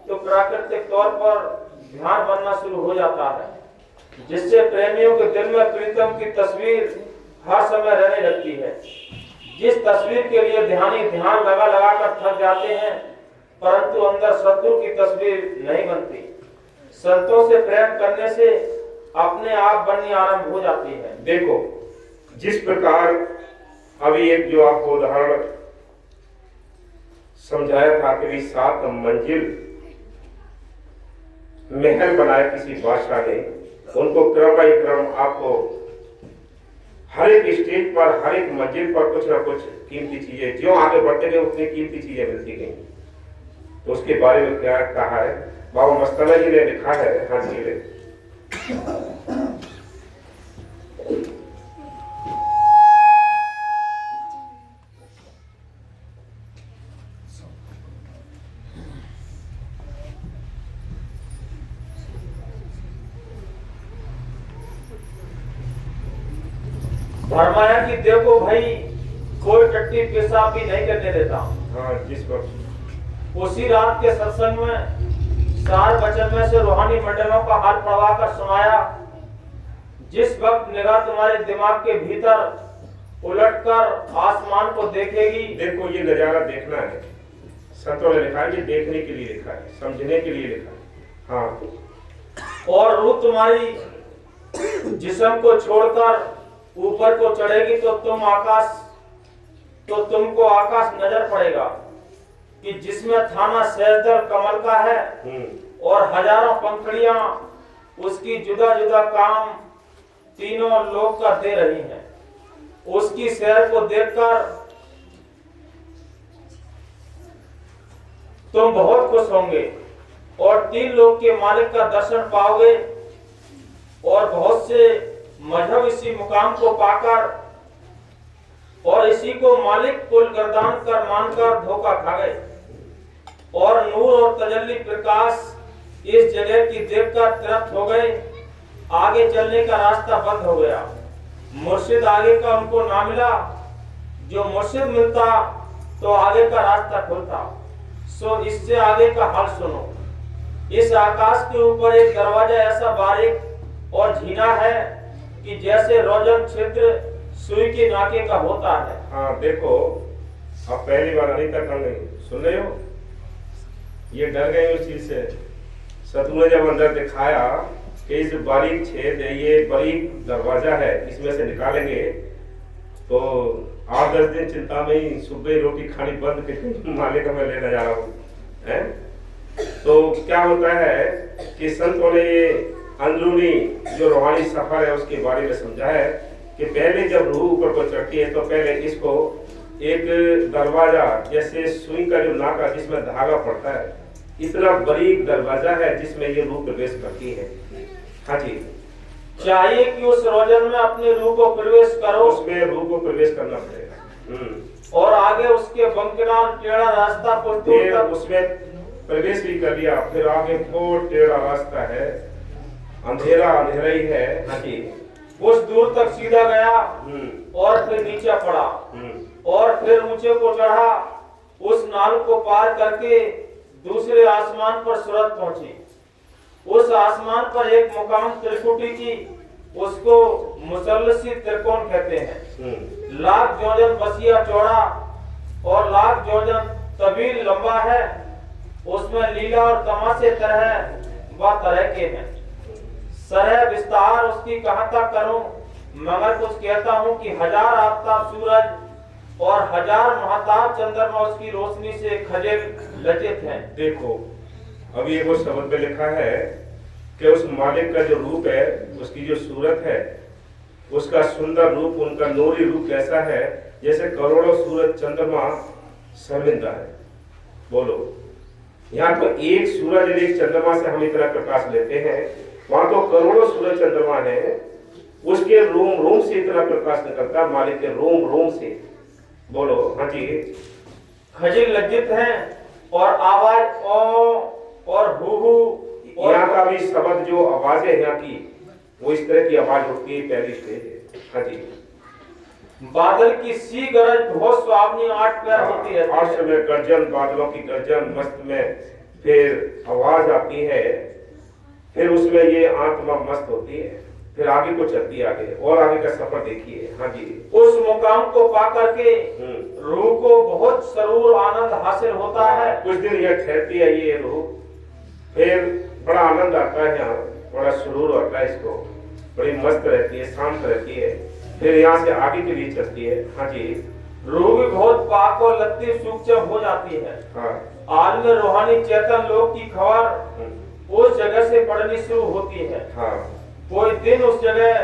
तो प्राकृतिक तौर पर ध्यान बनना शुरू हो जाता है, जिससे प्रेमियों के दिल में प्रीतम की तस्वीर हर समय रहने लगती है। जिस तस्वीर के लिए ध्यानी ध्यान लगा लगा कर थक जाते हैं, परंतु अंदर शत्रु की तस्वीर नहीं बनती। संतों से प्रेम करने से अपने आप बननी आरंभ हो जाती है। देखो, जिस प्रकार अभी एक जो आपको उदाहरण समझाया था कि 7 मंजिल महल बनाया किसी बादशाह ने, उनको क्रम बाई क्रम आपको हर एक स्टेज पर, हर एक मंजिल पर कुछ ना कुछ कीमती चीजें, जो आगे बढ़ते गए उतनी कीमती चीजें मिलती गई। तो उसके बारे में क्या कहा है बाबा मस्ताना जी ने लिखा है। हाँ जी ले। फरमाया कि देखो भाई, कोई टट्टी पेशाब भी नहीं करने देता। हाँ, जिस वक्त उसी रात के सत्संग में 4 वचन में से रूहानी मंडलों का हाल पढ़वा कर सुनाया। जिस वक्त निगाह तुम्हारे दिमाग के भीतर उलटकर आसमान को देखेगी, देखो ये नजारा देखना है। संतों ने लिखा है, ये देखने के लिए लिखा है, समझने के लिए लिखा है। हाँ, और रूह तुम्हारी जिस्म को छोड़कर ऊपर को चढ़ेगी तो तुमको आकाश नजर पड़ेगा कि जिसमें थाना सहजदल कमल का है और हजारों पंखड़ियां उसकी जुदा जुदा काम तीनों लोक का दे रही हैं। उसकी सैर को देखकर तुम बहुत खुश होंगे और 3 लोक के मालिक का दर्शन पाओगे। और बहुत से मजहब इसी मुकाम को पाकर और इसी को मालिक कुल गर्दान कर मानकर धोखा खा गए और नूर और तजल्ली प्रकाश इस जगह की देखकर तृप्त हो गए। आगे चलने का रास्ता बंद हो गया। मुर्शिद आगे का उनको ना मिला। जो मुर्शिद मिलता तो आगे का रास्ता खुलता। सो इससे आगे का हाल सुनो। इस आकाश के ऊपर एक दरवाजा ऐसा बारीक और झीना है कि जैसे रोजन छिद्र सुई के नाके का होता है। हाँ देखो, अब पहली बार अनिता कर गई, सुन रहे हो? ये डर गए उस चीज से। सतगुरु ने जब अंदर दिखाया कि इस बारीक छेद है, ये बारीक दरवाजा है, इसमें से निकालेंगे तो 8-10 दिन चिंता में ही सुबह रोटी खानी बंद करके मालिक में लेने जा रहा हूँ है। तो क्या होता है कि संतों ने ये अंदरूनी जो रूहानी सफर है उसके बारे में समझा है कि पहले जब रूह ऊपर को चढ़ती है तो पहले इसको एक दरवाजा जैसे सुई का जो नाका जिसमें धागा पड़ता है, इतना बारीक दरवाजा है जिसमें ये रूह प्रवेश करती है। हाँ जी, चाहिए कि उस रोजन में अपनी रूह को प्रवेश करो। उसमें रूह को प्रवेश करना पड़ेगा और आगे उसके बंकनाल टेढ़ा रास्ता फिर उसमें प्रवेश भी कर लिया। फिर आगे बहुत टेढ़ा रास्ता है, अंधेरा अंधेरा ही है। हाँ जी, कुछ दूर तक सीधा गया और फिर नीचे पड़ा और फिर ऊंचे को चढ़ा। उस नाल को पार करके दूसरे आसमान पर सूरत पहुंची। उस आसमान पर एक मुकाम त्रिकुटी की, उसको मुसल्लसी त्रिकोण कहते हैं। लाख जोजन बसिया चौड़ा और लाख जोजन तवील लंबा है। उसमें लीला और तमाशे तरह के हैं। सरह विस्तार उसकी कहां तक करूं, मगर कुछ कहता हूं कि 1000 आफ्ताब सूरज और 1000 महताब चंद्रमा उसकी रोशनी से खजिल लचित हैं। देखो अभी एक वो शब्द में लिखा है कि उस मालिक का जो रूप है, उसकी जो सूरत है, उसका सुंदर रूप, उनका नूरी रूप कैसा है, जैसे करोड़ों सूरज चंद्रमा शर्मिंदा है। बोलो, यहाँ तो एक सूरज और एक चंद्रमा से हम इतना प्रकाश लेते हैं, वहां तो करोड़ों सूरज चंद्रमा है, उसके रोम रोम से इतना प्रकाश निकलता है, मालिक के रोम रोम से। बोलो हाँ जी, खजिल लज्जित हैं और आवाज ओ और हु हु। यहाँ का भी शब्द जो आवाज है यहाँ की, वो इस तरह की आवाज उठती है, पहली स्टेज है। हाँ जी, बादल की सी गरज बहुत सुहावनी 8 पैर होती है। 8 समय गर्जन, बादलों की गर्जन मस्त में फिर आवाज आती है, फिर उसमें ये आत्मा मस्त होती है, फिर आगे को चलती है, आगे और आगे का सफर देखिए। हाँ जी, उस मुकाम को पा करके रूह को बहुत सरूर आनंद हासिल होता है। कुछ दिन यह ठहरती है ये रूह, फिर बड़ा आनंद आता है, यहाँ बड़ा सुरूर होता है, इसको बड़ी मस्त रहती है, शांत रहती है, फिर यहाँ से आगे के लिए चलती है। हाँ जी, रूह भी बहुत पाक और लतीफ सूक्ष्म हो जाती है। हाँ, आलम रूहानी चेतन लोग की खबर उस जगह से पड़नी शुरू होती है। हाँ, कोई दिन उस जगह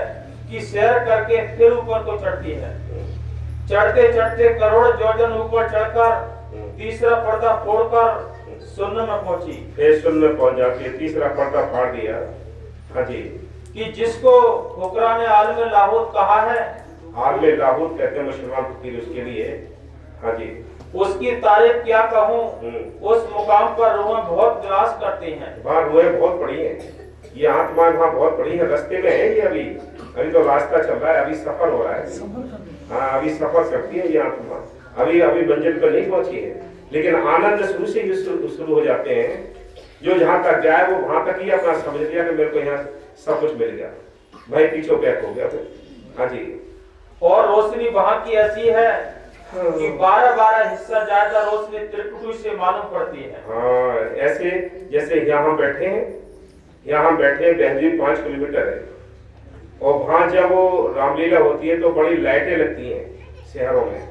की सैर करके फिर ऊपर को चढ़ती है। चढ़ते चढ़ते करोड़ जोजन ऊपर चढ़कर तीसरा पर्दा फोड़कर शून्य में पहुंची। फिर शून्य में पहुंच जाती है। तीसरा पर्दा फाड़ दिया। हाँ जी। कि जिसको फुकरा ने आलम लाहौत कहा है, आलम लाहौत कहते हैं मुसलमान फकीर उसके लिए। हाँ जी। उसकी तारीफ क्या कहूँ, उस मुकाम पर रूहें बहुत गिलास करती हैं। वहाँ रूहें बहुत बड़ी हैं, ये आत्मा वहाँ बहुत बड़ी है। रास्ते में है ये, अभी तो रास्ता चल रहा है, अभी सफर हो रहा है। हाँ, अभी सफर करती है ये आत्मा, अभी मंजिल पर नहीं पहुंची है, लेकिन आनंद शुरू से ही शुरू हो जाते हैं। जो जहाँ तक जाए वो वहां तक ही अपना समझ लिया कि मेरे को यहाँ सब कुछ मिल गया, भाई पीछे बैक हो गया फिर। हाँ जी। और रोशनी वहाँ की ऐसी है कि 12 हिस्सा ज्यादा रोशनी त्रिकुटी से मालूम पड़ती है। हाँ, ऐसे जैसे यहाँ बैठे हैं, बहनजी 5 किलोमीटर है, और वहाँ जब वो रामलीला होती है तो बड़ी लाइटें लगती हैं शहरों में,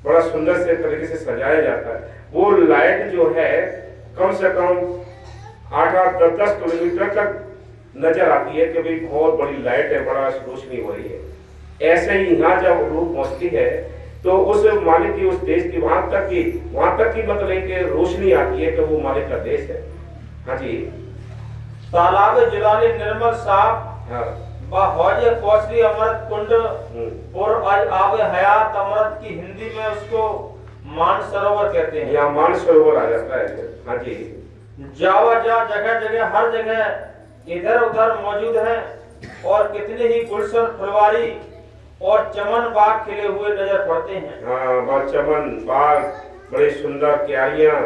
बड़ा सुंदर से तरीके से सजाया जाता है। वो लाइट जो है कम से कम 8-10 किलोमीटर तक नजर आती है कि भाई बहुत बड़ी लाइट है, बड़ा रोशनी हो रही है। ऐसे ही यहाँ जब रूह पहुंचती है तो उस मालिक की, उस देश की वहां तक की मतलब कि रोशनी आती है कि वो मालिक का देश है। हाँ जी। तालाब जलाली निर्मल साफ, हाँ। हौजे कौसली अमृत कुंड और आज आब हयात अमृत की हिंदी में उसको मान सरोवर कहते हैं। यहाँ मान सरोवर आ जाता है। हाँ जी। जावा जा जगह जगह हर जगह इधर उधर मौजूद है, और कितने ही गुलशन फुलवारी और चमन बाग खिले हुए नजर पड़ते हैं। हाँ, चमन बाग, बड़े सुंदर क्यारियां,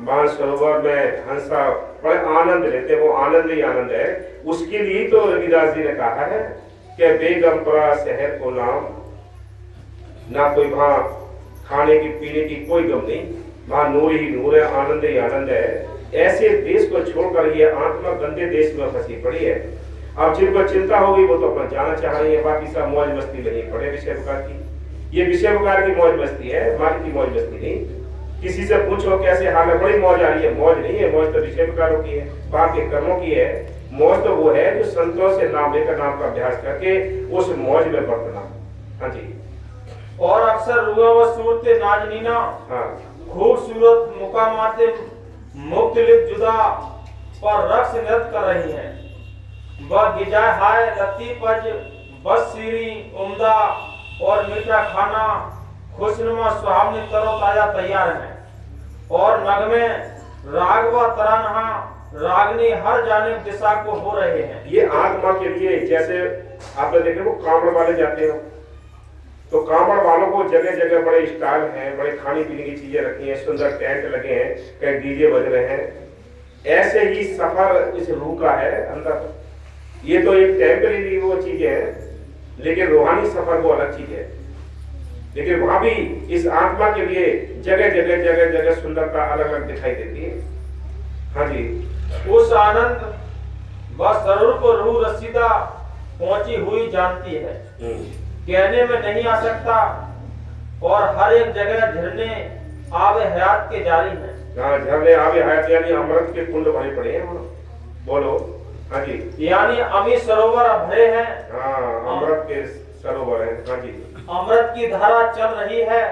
मान सरोवर में हंसा बड़े आनंद लेते हैं। वो आनंद ही आनंद है। उसके लिए तो रविदास जी ने कहा है कि बेगमपुरा शहर को नाम, ना कोई वहाँ खाने की पीने की कोई गम नहीं, वहाँ नूर ही नूर है, आनंद ही आनंद है। ऐसे देश को छोड़कर ये आत्मा गंदे देश में फंसी पड़ी है। अब जिनको चिंता होगी वो तो अपना जाना चाह रही है, बाकी सब मौज मस्ती नहीं पड़े विषय प्रकार की। ये विषय प्रकार की मौज मस्ती है, मालिक की मौज मस्ती नहीं। किसी से पूछो कैसे हाल है, बड़ी मौज आ रही है, मौज नहीं है, मौज तो विषय प्रकारों की है, पाप के कर्मों की है। मौज तो वो है जो संतों से नाम लेकर नाम का अभ्यास करके उस मौज में बरतना। हाँ जी। और अक्सर रुआ व सूरत नाजनीना, हाँ, खूबसूरत मुकामाते मुख्तलिफ जुदा पर रक्स नृत्य कर रही हैं। वह गिजाए हाय लतीफज बस सीरी उम्दा और मीठा खाना खुशनुमा सुहावनी तरोताजा तैयार है, और नगमे राग व तरानहा रागनी हर जानिब दिशा को हो रहे हैं। ये आत्मा के लिए, जैसे आपने देखे वो कांवड़ वाले जाते हो तो कांवड़ वालों को जगह जगह बड़े स्टाइल हैं, बड़े खाने पीने की चीजें रखी हैं, सुंदर टेंट लगे हैं, कहीं डीजे बज रहे हैं। ऐसे ही सफर इस रूह का है अंदर। ये तो एक टेम्परेरी वो चीजें हैं, लेकिन रूहानी सफर वो अलग चीज है। लेकिन वहां भी इस आत्मा के लिए जगह जगह सुंदरता अलग अलग दिखाई देती है। हाँ जी। उस आनंद व स्वरूप को रूह रसीदा पहुंची हुई जानती है, कहने में नहीं आ सकता, और हर एक जगह झरने आवे हयात के जारी हैं। हाँ, झरने आवे हयात यानी अमृत के कुंड भरे पड़े हैं वहाँ। बोलो। हाँ जी। यानी अमी सरोवर भरे हैं। हाँ, अमृत के सरोवर हैं। हाँ जी। अमृत की धारा चल रही है।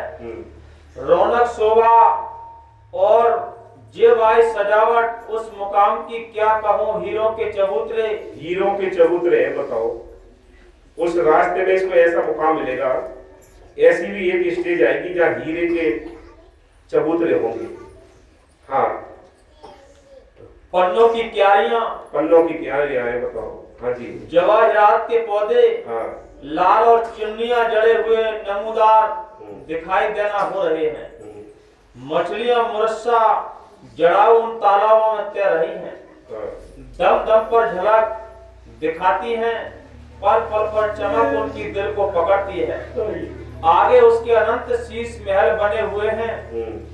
रौनक शोभा और जेवाई सजावट उस मुकाम की क्या कहूँ, हीरों के चबूतरे हैं। बताओ, उस रास्ते में इसको ऐसा मुकाम मिलेगा, ऐसी भी एक स्टेज आएगी जहाँ हीरे के चबूतरे होंगे। हाँ, पन्नों की क्यारियां हैं। बताओ। हाँ जी। जवाहरात के पौधे, हाँ, लाल और चुन्नियां जड़े हुए नमूदार दिखाई देना हो रहे हैं। मछलियां मुरस्सा जड़ाऊ उन तालाबों में तैर रही हैं। दम दम पर झलक दिखाती हैं, पल पल पर चमक उनकी दिल को पकड़ती है। आगे उसके अनंत शीश महल बने हुए हैं,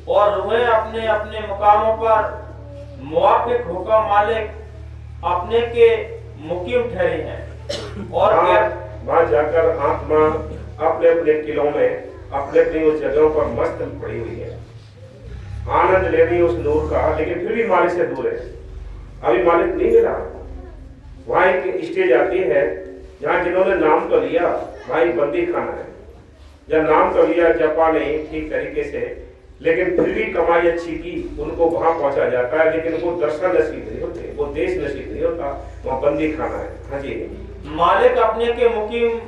और रूहें अपने अपने मुकामों पर मुआफिक हुक्म मालिक अपने के मुकीम ठहरी हैं। और वहां जाकर आत्मा अपने अपने किलों में, अपने अपनी उस जगहों पर मस्त पड़ी हुई है, आनंद ले रही है उस नूर का, लेकिन फिर भी मालिक से दूर है। अभी मालिक नहीं मिला। वहां एक स्टेज आती है जहाँ जिन्होंने नाम तो लिया, भाई बंदी खाना है, जब नाम तो लिया, जपा नहीं ठीक तरीके से, लेकिन फिर भी कमाई अच्छी की, उनको वहां पहुंचा जाता है, लेकिन वो दर्शन नसीब नहीं होते, वो देश नसीब नहीं होता, वहाँ बंदी खाना है। हाँ जी। मालिक अपने के मुकीम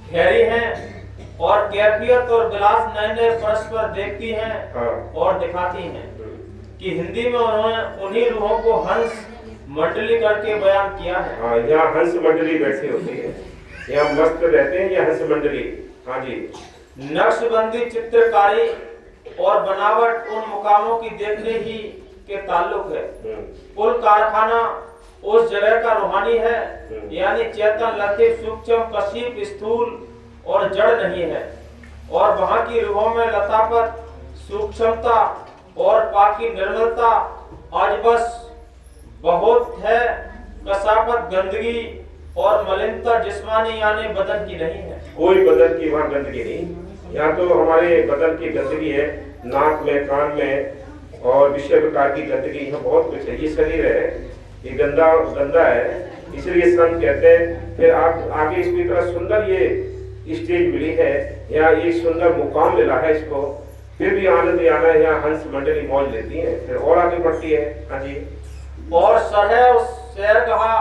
ठहरी हैं और कैफियत और विलास नए नए परस्पर देखती हैं हाँ। और दिखाती हैं कि हिंदी में उन्होंने उन्हीं रूहों को हंस मंडली करके बयान किया है। हाँ, यहाँ हंस मंडली बैठी होती है, यहाँ मस्त रहते हैं ये हंस मंडली। हाँ जी। नक्शबंदी, चित्रकारी और बनावट उन मुकामों की देखने ही के ताल्लुक है। कुल कारखाना उस जगह का रूहानी है, यानी चेतन, लतीफ, सूक्ष्म, कशीफ, स्थूल और जड़ नहीं है। और वहाँ की रूहों में लतापत, सूक्ष्मता और पाकी निर्मलता आज बस बहुत है। कसापत, गंदगी और मलिनता जिस्मानी यानी बदन की नहीं है। कोई बदन की वहाँ गंदगी नहीं, यहाँ तो हमारे बदन की गंदगी है, नाक में, कान में और विषय प्रकार की गंदगी, यहाँ बहुत कुछ है। ये शरीर है, ये गंदा है, इसलिए संत कहते हैं। फिर आगे इसको इतना सुंदर ये स्टेज मिली है, यहाँ एक सुंदर मुकाम मिला है इसको, फिर भी आनंद आना है। यहाँ हंस मंडली मौज लेती है, फिर और आगे बढ़ती है। हाँ जी। और सरह उस शहर कहा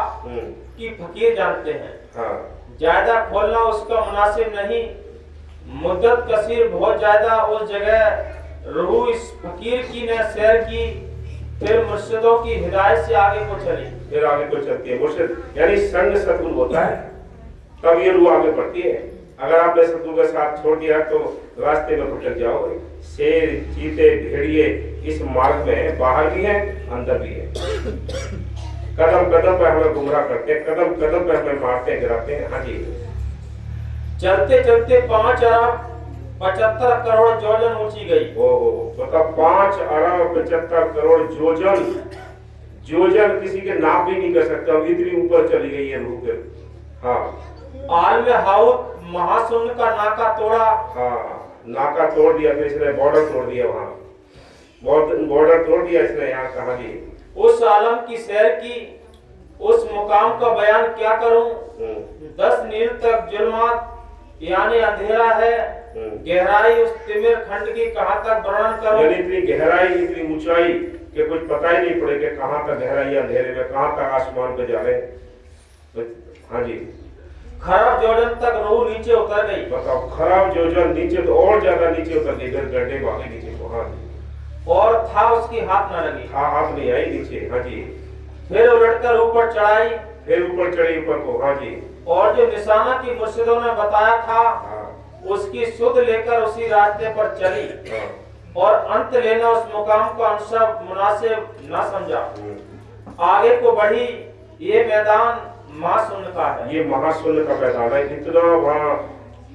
कि फकीर जानते हैं। हाँ। ज्यादा खोलना उसका मुनासिब नहीं, मुद्दत कसीर बहुत ज्यादा उस जगह रूह इस फकीर की ने सैर की, फिर मुर्शिदों की हिदायत से आगे को चली। फिर आगे को चलती है मुर्शिद, यानी संग सतगुरु होता है तब ये रूह आगे बढ़ती है। अगर आपने सतगुरु का साथ छोड़ दिया तो रास्ते में भटक जाओगे। शेर, चीते, भेड़िए इस मार्ग में बाहर भी है, अंदर भी है। कदम कदम पर हमें गुमराह करते हैं, कदम कदम पर हमें मारते हैं, गिराते हैं। हाँ जी। चलते चलते 5 अरब 75 करोड़ जोजन ऊंची गई। ओहो, मतलब 5 अरब 75 करोड़ जोजन, जोजन किसी के नाप भी नहीं कर सकता, इतनी ऊपर चली गई है रूह फिर। हाँ। आलम हाउत महाशून्य का नाका तोड़ा। हाँ, नाका तोड़ दिया, फिर इसने बॉर्डर तोड़ दिया, वहाँ बॉर्डर तोड़ दिया इसने। यहाँ कहा जी उस आलम की सैर की, उस मुकाम का बयान क्या करूं। 10 मील तक जुल्मात यानी अंधेरा है, गहराई उस तिमिर खंड की कहां तक वर्णन करूं। यानी इतनी गहराई, इतनी ऊंचाई कि कुछ पता ही नहीं पड़े कि कहां तक गहराई, अंधेरे में कहां तक आसमान पे जा रहे हैं। हाँ जी। खरब जोजन तक रूह नीचे उतर गई। बताओ, खराब जोजन नीचे, तो और ज्यादा नीचे उतर गई, गड्ढे भागे नीचे को। हाँ जी। और था उसकी हाथ न लगी। हाँ, हाथ नहीं आई नीचे। हाँ जी। फिर उलटकर ऊपर चढ़ाई, फिर ऊपर चढ़ी ऊपर को। हाँ जी। और जो निशाना की मुर्शिदों ने बताया था, हाँ। उसकी सुध लेकर उसी रास्ते पर चली। हाँ। और अंत लेना उस मुकाम का अंशब मुनासिब न समझा। आगे को बढ़ी, ये मैदान महाशून्य का है। ये महाशून्य का मैदान है, इतना वहाँ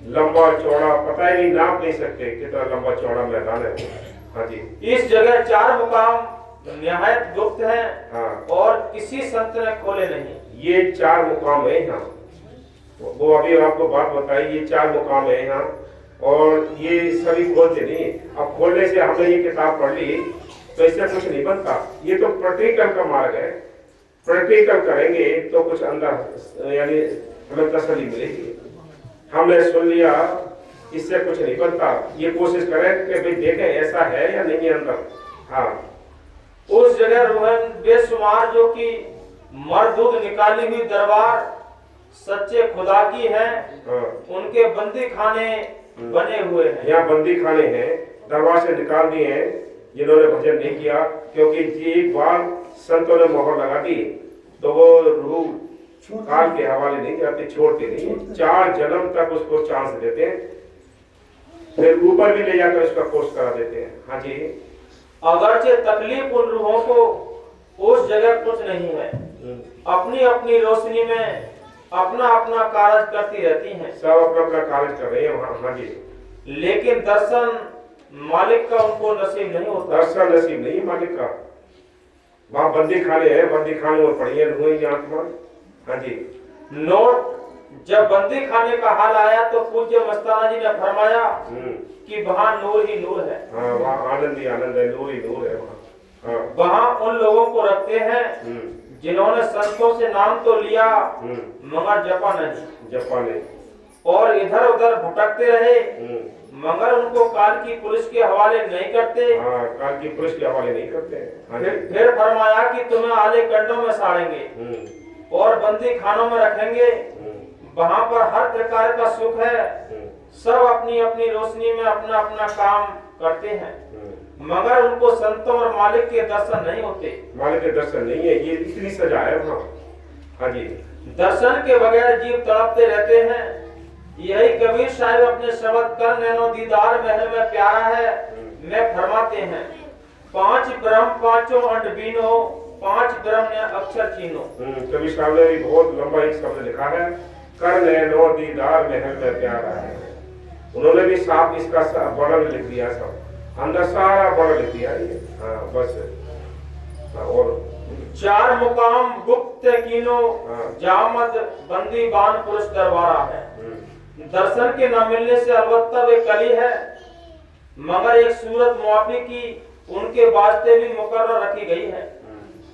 लंबा चौड़ा, पता ही नहीं, नाप नहीं सकते कितना लंबा चौड़ा मैदान है। हाँ जी। इस जगह 4 मुकाम निहायत गुप्त हैं। हाँ। और किसी संत ने खोले नहीं। ये 4 मुकाम है यहाँ, वो अभी आपको बात बताई, ये 4 मुकाम है यहाँ, और ये सभी खोलते नहीं। अब खोलने से हमने ये किताब पढ़ ली तो इससे कुछ नहीं बनता, ये तो प्रैक्टिकल का मार्ग है। प्रैक्टिकल करेंगे तो कुछ अंदर यानी हमें तसल्ली मिलेगी। हमने सुन लिया, इससे कुछ नहीं बनता। ये कोशिश करें कि भाई देखें ऐसा है या नहीं है अंदर। हाँ। उस जगह रूहन बेशुमार जो कि मरदूद निकाली हुई दरबार सच्चे खुदा की है। हाँ। उनके बंदी खाने बने हुए हैं। यहाँ बंदी खाने हैं, दरबार से निकाल दिए हैं जिन्होंने भजन नहीं किया, क्योंकि एक बार संतों ने मोहर लगा दी तो वो रूह काल के हवाले नहीं जाते, छोड़ते नहीं। 4 जन्म तक उसको चांस देते हैं, फिर ऊपर भी ले जाकर उसका कोर्स करा देते हैं। हाँ जी। अगरचे तकलीफ उन रूहों को उस जगह कुछ नहीं है, अपनी अपनी रोशनी में अपना अपना कार्य करती रहती हैं। सब अपना अपना कार्य कर रहे हैं वहाँ। हाँ जी। लेकिन दर्शन मालिक का उनको नसीब नहीं होता। दर्शन नसीब नहीं मालिक का। वहाँ बंदी खाने हैं, बंदी खाने में पड़ी है रूहें आत्मा। हाँ जी। नोट, जब बंदी खाने का हाल आया तो पूज्य मस्ताना जी ने फरमाया कि वहाँ नूर ही नूर है। हाँ, वहाँ आनंद ही आनंद है, नूर ही नूर है वहाँ। हाँ। वहाँ उन लोगों को रखते हैं जिन्होंने संतों से नाम तो लिया मगर जपा नहीं। जपा नहीं। और इधर उधर भटकते रहे मगर उनको काल की पुलिस के हवाले नहीं करते। हाँ, काल की पुलिस के हवाले नहीं करते हैं। हाँ जी। फिर फरमाया कि तुम्हें आले कंडों में साड़ेंगे और बंदी खानों में रखेंगे। वहां पर हर प्रकार का सुख है, सब अपनी अपनी रोशनी में अपना अपना काम करते हैं, मगर उनको संतों और मालिक के दर्शन नहीं होते। मालिक के दर्शन नहीं है, ये इतनी सजा है वहाँ। हाँ जी। दर्शन के बगैर जीव तड़पते रहते हैं। यही कबीर साहिब अपने शब्द कर नैनो दीदार महल में प्यारा है में फरमाते हैं, 5 ब्रह्म 5 अंड बीनो, 5 ब्रह्म ने अक्षर चीनो। कबीर साहब ने भी बहुत लंबा एक शब्द लिखा है, कर नैनो दीदार महल में प्यारा है। उन्होंने भी साफ इसका वर्णन लिख दिया, सब अंदर सारा वर्णन लिख दिया ये। हाँ बस। और 4 मुकाम गुप्त कीनो, जामद बंदी बान पुरुष दरबारा है। दर्शन के न मिलने से अलबत्ता वे कली है, मगर एक सूरत मुआफी की उनके वास्ते भी मुकर्रर रखी गई है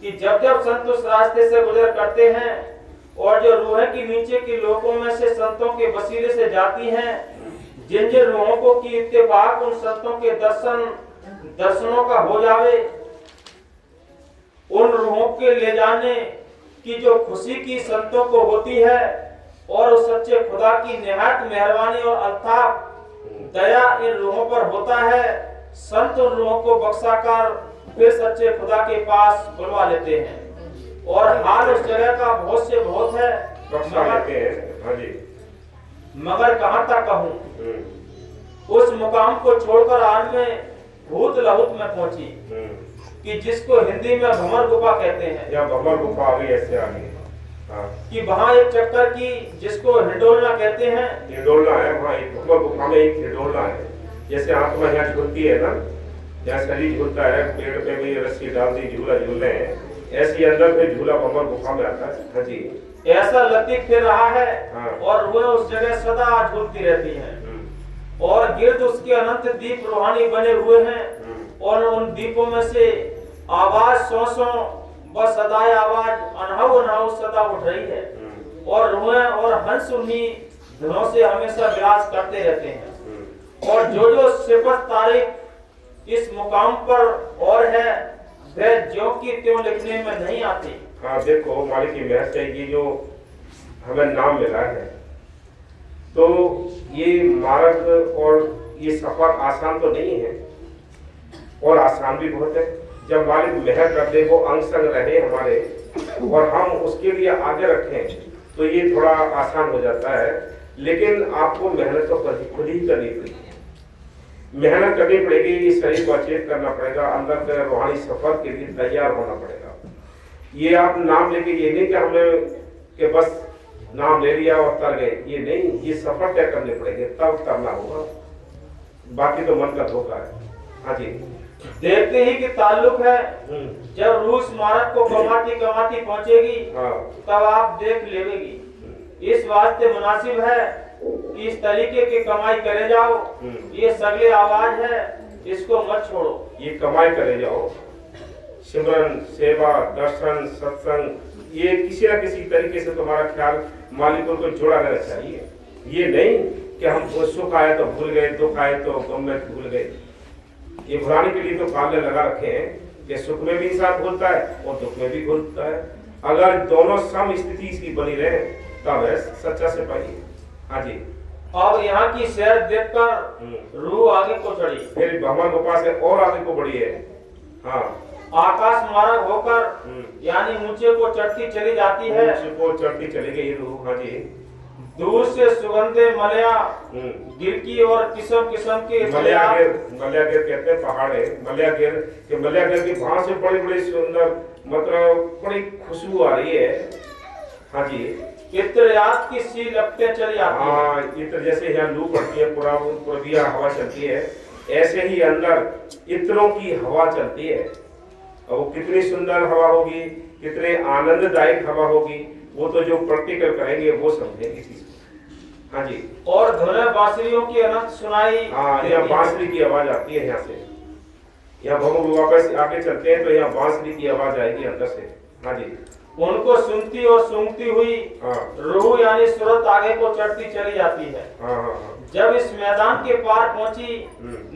कि जब जब संत उस रास्ते से गुजर करते हैं और जो रूहें की नीचे के लोगों में से संतों के वसीले से जाती हैं, जिन जिन रूहों को की इत्तेफाक उन संतों के दर्शनों का हो जावे, उन रूहों के ले जाने की जो खुशी की संतों को होती है और उस सच्चे खुदा की निहायत मेहरबानी और अल्ताफ दया इन रूहों पर होता है, संत उन रूहों को बख्शाकर फिर सच्चे खुदा के पास बुलवा लेते हैं और हाल उस जगह का बहुत से बहुत है, मगर कहां तक कहूं। उस मुकाम को छोड़कर आज में भूत लहुत में पहुंची कि जिसको हिंदी में भंवर गुफा कहते हैं, या भंवर गुफा आ गई ऐसे आ गई। हाँ। कि वहाँ एक चक्कर की जिसको हिंडोलना कहते हैं, हिंडोलना है वहाँ, एक भंवर गुफा में एक हिंडोलना है। जैसे आत्मा यहाँ झूलती है ना, यहाँ शरीर झूलता है, पेड़ पे भी रस्सी डाल दी झूला झूल रहे हैं, ऐसे अंदर फिर झूला भंवर गुफा में आता है। हाँ जी। ऐसा लतीफ फिर रहा है। हाँ। और वह उस जगह सदा झूलती रहती हैं और गिर्द उसके अनंत दीप रूहानी बने हुए हैं और उन दीपों में से आवाज सौ बस सदाए आवाज अनहव अनहव सदा उठ रही है और रूहें और हंस उन्हीं धुनों से हमेशा विलास करते रहते हैं। और जो जो सिफत तारीफ इस मुकाम पर और है वह ज्यों की त्यों लिखने में नहीं आती। हाँ देखो, मालिक की मेहर से ये जो हमें नाम मिला है, तो ये मार्ग और ये सफर आसान तो नहीं है और आसान भी बहुत है। जब मालिक मेहर कर दे, वो अंग संग रहे हमारे और हम उसके लिए आगे रखें, तो ये थोड़ा आसान हो जाता है। लेकिन आपको मेहनत तो खुद ही करनी पड़ेगी, मेहनत करनी पड़ेगी, इस शरीर को अचेत करना पड़ेगा, अंदर के रूहानी सफर के लिए तैयार होना पड़ेगा। ये आप नाम लेके ये नहीं कि हमने कि बस नाम ले लिया और तर गए, ये नहीं, ये सफर तय करने पड़ेंगे तब करना होगा, बाकी तो मन का धोखा है। हाँ जी। देखते ही कि ताल्लुक है, जब रूह स्मारक को कमाती कमाती पहुंचेगी तब आप देख लेवेगी। इस वास्ते मुनासिब है कि इस तरीके की कमाई करे जाओ, ये सगले आवाज है, इसको मत छोड़ो। ये कमाई करे जाओ, सिमरन, सेवा, दर्शन, सत्संग, ये किसी न किसी तरीके से तुम्हारा ख्याल मालिकों को जोड़ा रहना चाहिए। ये नहीं कि हम सुख आए तो भूल गए, दुख आए तो गम में भूल गए। ये भुलाने के लिए तो काले लगा रखे हैं कि सुख में भी इंसान भूलता है और दुख में भी भूलता है। अगर दोनों सम स्थिति इसकी बनी रहे तब है सच्चा सिपाही। हाँ जी। अब यहाँ की सैर देखकर रूह आगे को चढ़ी, फिर भंवर गुफा से और आगे को बढ़ी है। हाँ, आकाश मार्ग होकर यानी ऊंचे को चढ़ती चली जाती है, ऊंचे को चढ़ती चली गई रूह। हाँ जी। दूर से सुगंधे मलया गिरकी और किस्म किस्म के मलयागिर कहते हैं पहाड़ है। मलयागिर की वहां से बड़ी बड़ी सुंदर, मतलब बड़ी खुशबू आ रही है। हाँ जी। इत्रियात की सी लपटें चली आती है। हाँ, इत्र जैसे यहाँ लू पड़ती है, पूर्विया हवा चलती है, ऐसे ही अंदर इत्रों की हवा चलती है। और वो कितनी सुंदर हवा होगी, कितने आनंददायक हवा होगी, वो तो जो प्रैक्टिकल करेंगे वो समझेंगे चीज। हाँ जी। और धुने बांसुरियों की अनंत सुनाई। हाँ, यहाँ बांसुरी की आवाज आती है यहाँ से। यहाँ भगवान वापस आगे चलते हैं तो यहाँ बांसुरी की आवाज आएगी अंदर से। हाँ जी। उनको सुनती और सूंघती हुई रूह यानी सूरत आगे को चढ़ती चली जाती है। जब इस मैदान के पार पहुंची,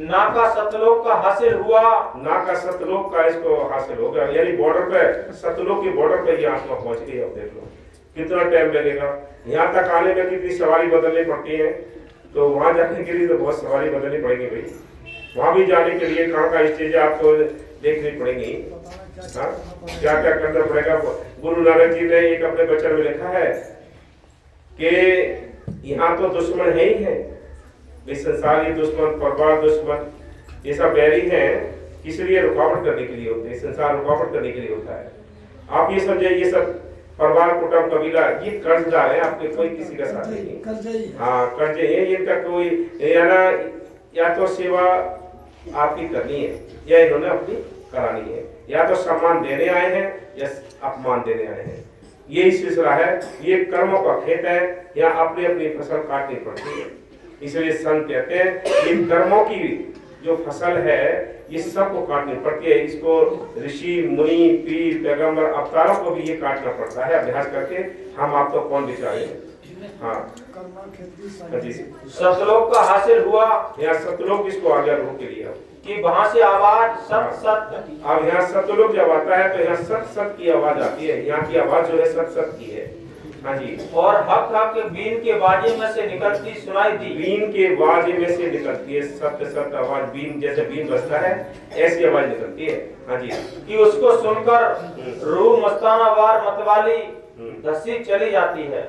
नाका सतलोक का हासिल हुआ। नाका सतलोक का इसको हासिल हो गया, यानी बॉर्डर पे, सतलोक के बॉर्डर पे ये आत्मा पहुंच गई। अब देख लो कितना टाइम लगेगा। यहाँ तक आने में कितनी सवारी बदलनी पड़ती है, तो वहां जाने के लिए तो बहुत सवारी बदलनी पड़ेगी भाई। वहां भी जाने के लिए कहाँ का स्टेज आपको देखनी पड़ेगी, क्या क्या करना पड़ेगा। गुरु नानक जी ने एक अपने वचन में लिखा है कि यहाँ तो दुश्मन है ही है, इस संसारी दुश्मन, परिवार दुश्मन, ये सब बैरी हैं, किस लिए रुकावट करने के लिए होते हैं, संसार रुकावट करने के लिए होता है। आप ये समझे, ये सब परिवार, कुटुंब, कबीला, ये कर्जदार है, आपके कोई किसी का साथ नहीं। हाँ, कर्जे है, इनका कोई या तो सेवा आपकी करनी है या इन्होंने अपनी करानी है, या तो सम्मान देने आए हैं या अपमान देने आए हैं। यही सिलसिला है, ये कर्मों का खेत है, यहाँ अपनी अपनी फसल काटनी पड़ती है। इसलिए संत कहते हैं इन कर्मों की जो फसल है ये सबको काटनी पड़ती है। इसको ऋषि, मुनि, पीर, पैगंबर, अवतारों को भी ये काटना पड़ता है अभ्यास करके। हम आप तो कौन बिचारे। हाँ जी, सतलोक का हासिल हुआ। यहाँ सतलोक इसको आ गया रूह के लिए कि वहां से आवाज सत सत। अब यहाँ सतलोक जब आता है तो यहाँ सत सत की आवाज आती है। यहाँ की आवाज जो है सत सत की है। हाँ जी, और हक हक के बीन के बाजे में से निकलती सुनाई दी। बीन के बाजे में से निकलती है सत्य सत्य आवाज, बीन जैसे बीन बजता है ऐसी आवाज निकलती है। हाँ जी, कि उसको सुनकर रूह मस्ताना वार मतवाली धसी चली जाती है।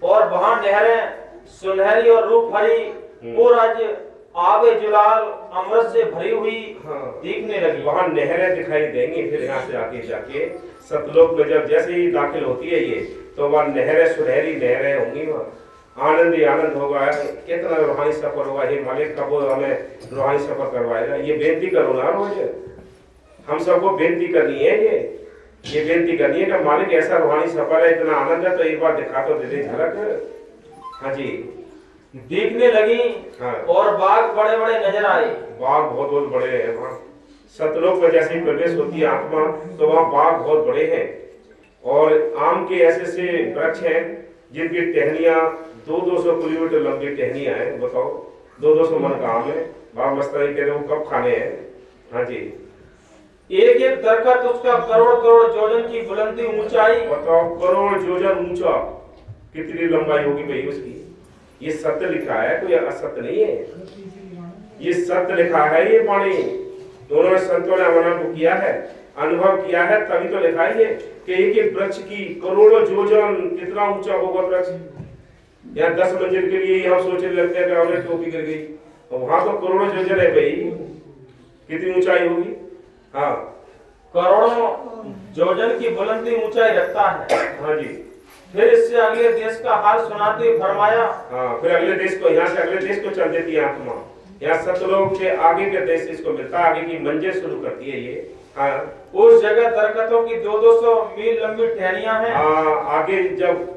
और वहां नहरें सुनहरी और रूप भरी वो राज्य आबे जुलाल अमृत से भरी हुई दिखने लगी। वहां नहरें दिखाई देंगी। फिर यहाँ से आगे जाके सतलोक में जब जैसे ही दाखिल होती है ये, तो वह नहरें, सुनहरी नहरें होंगी। वहाँ आनंद ही आनंद होगा। कितना रूहानी सफर होगा। ये मालिक कब हमें रूहानी सफर करवाएगा। ये बेनती करो ना रोज, हम सबको बेनती करनी है। ये बेनती करनी है कि मालिक ऐसा रूहानी सफर है, इतना आनंद है, तो एक बार दिखा तो दे दे झलक। हाँ जी, दिखने लगी। हाँ। और बाग बड़े बड़े नजर आए। बाग बहुत बहुत बड़े हैं वहाँ। सतलोक में जैसे ही प्रवेश होती है आत्मा, तो वहाँ बाग बहुत बड़े हैं। और आम के ऐसे से वृक्ष हैं जिनकी टहनियाँ 200-200 किलोमीटर लंबी टहनियाँ हैं। बताओ, 200-200 मन का आम है। बाग मस्तानी कह रहे वो कब खाने हैं। हाँ जी, एक एक दरख्त उसका करोड़ करोड़ योजन की बुलंदी ऊंचाई। बताओ, करोड़ योजन ऊंचा, कितनी लंबाई होगी भाई उसकी। ये सत्य लिखा है, कोई असत्य नहीं है। ये सत्य लिखा है। ये वाणी दोनों संतों ने अवलंबन किया है, अनुभव किया है, तभी तो लिखा है कि एक एक वृक्ष की करोड़ों योजन, कितना ऊंचा होगा वृक्ष। यहाँ 10 मंजिल के लिए हम सोचने लगते हैं कि हमने टोपी गिर गई, वहां तो करोड़ों योजन है भाई, कितनी ऊंचाई होगी। हाँ, करोड़ों योजन की बुलंदी ऊंचाई रखता है। हाँ जी, फिर इससे अगले देश का हाल सुनाते हुए फरमाया। हाँ, फिर अगले देश को, यहाँ से अगले देश को चल देती है आत्मा। यहाँ सतलोक के आगे के देश इसको मिलता है, आगे की मंजिल शुरू करती है ये। हाँ, उस जगह दरख्तों की 200-200 मील लंबी टहनियां हैं। हाँ, आगे जब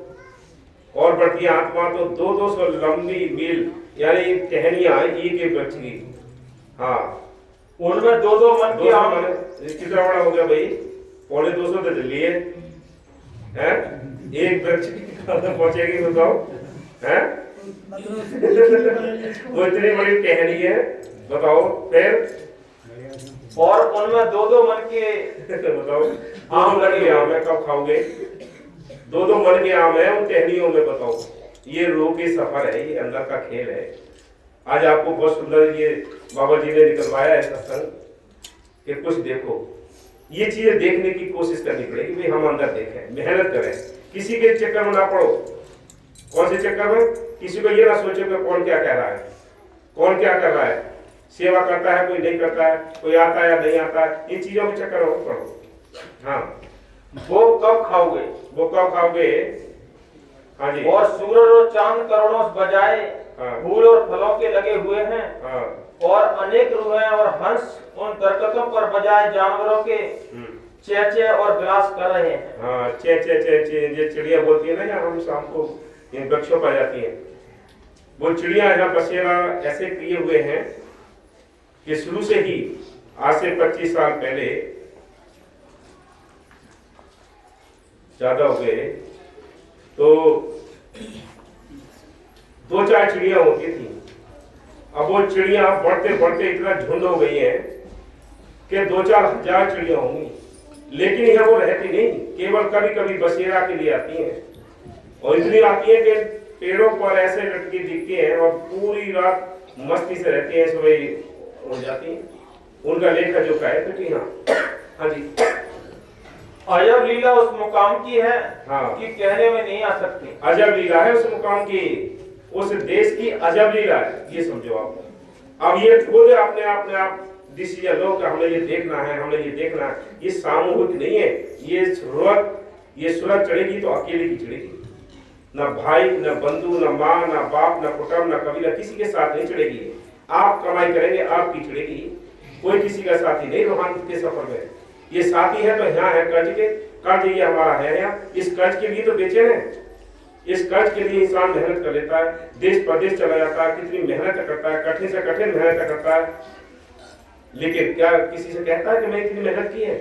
और बढ़ती है आत्मा तो 200-200 लंबी मील यानी टहनियां एक एक वृक्ष की। हाँ, उनमें 2-2 मन की आम। कितना बड़ा हो गया भाई, 250 तो लिए हैं। एक वृक्ष की पहुंचेगी, बताओ हैं। वो इतनी बड़ी टहनी है, बताओ। फिर और उनमें 2-2 मन के बताओ, आम लगे आम है, कब खाओगे। 2-2 मन के आम है उन टहनियों में। बताओ, ये रूह की सफर है, ये अंदर का खेल है। आज आपको बहुत सुंदर ये बाबा जी ने निकलवाया है सत्संग कि कुछ देखो। ये चीजें देखने की कोशिश करनी पड़ेगी भाई, हम अंदर देखें, मेहनत करें, किसी के चक्कर में ना पड़ो। कौन से चक्कर में? किसी को ये ना सोचो कि कौन क्या कह रहा है, कौन क्या कर रहा है, सेवा करता है कोई नहीं करता है, कोई आता है या नहीं आता है, इन चीजों के चक्कर में पड़ो। हाँ, वो कब खाओगे, वो कब खाओगे। हाँ जी, और सूरज और चांद करोड़ों बजाए फूल और फलों के लगे हुए हैं। हाँ, और अनेक रूहें और हंस उन दरख्तों पर बजाए जानवरों के चेचे और विलास कर रहे हैं। हाँ, चे चे चे चे ये चिड़िया बोलती है ना, यहाँ हम शाम को इन वृक्षों पर जाती हैं। वो चिड़िया यहाँ बसेरा ऐसे किए हुए हैं कि शुरू से ही आज से 25 साल पहले ज्यादा हो गए तो 2-4 चिड़िया होती थी। अब वो चिड़िया बढ़ते बढ़ते इतना झुंड हो गई है कि 2-4 हजार चिड़िया होंगी, लेकिन यहाँ वो रहती नहीं, केवल कभी कभी बसेरा के लिए आती हैं। और इतनी आती है कि पेड़ों पर ऐसे लटकी दिखती हैं और पूरी रात मस्ती से रहती हैं, सुबह हो जाती हैं। उनका लेखा जोखा है बेटी। हाँ जी, अजब लीला उस मुकाम की है हाँ। कि कहने में नहीं आ सकती। अजब लीला है उस मुकाम की, उस देश की अजब लीला है, ये समझो आप। अब ये खुद अपने आप डिसीजन लो कि हमें ये देखना है, हमें ये देखना है। ये सामूहिक नहीं है, ये सूरत चढ़ेगी तो अकेले की चढ़ेगी, ना भाई, ना बंधु, ना माँ, ना बाप, ना कुटुंब, ना कबीला, किसी के साथ नहीं चढ़ेगी। आप कमाई करेंगे, आपकी चढ़ेगी, कोई किसी का साथी नहीं रूहान के सफर में। ये साथी है तो यहाँ है कर्ज ये हमारा है यहाँ, इस कर्ज के लिए तो बेचे हैं। इस कर्ज के लिए इंसान मेहनत कर लेता है, देश प्रदेश चला जाता है, कितनी मेहनत करता है, कठिन से कठिन मेहनत करता है, लेकिन क्या किसी से कहता है कि मैं इतनी मेहनत की है?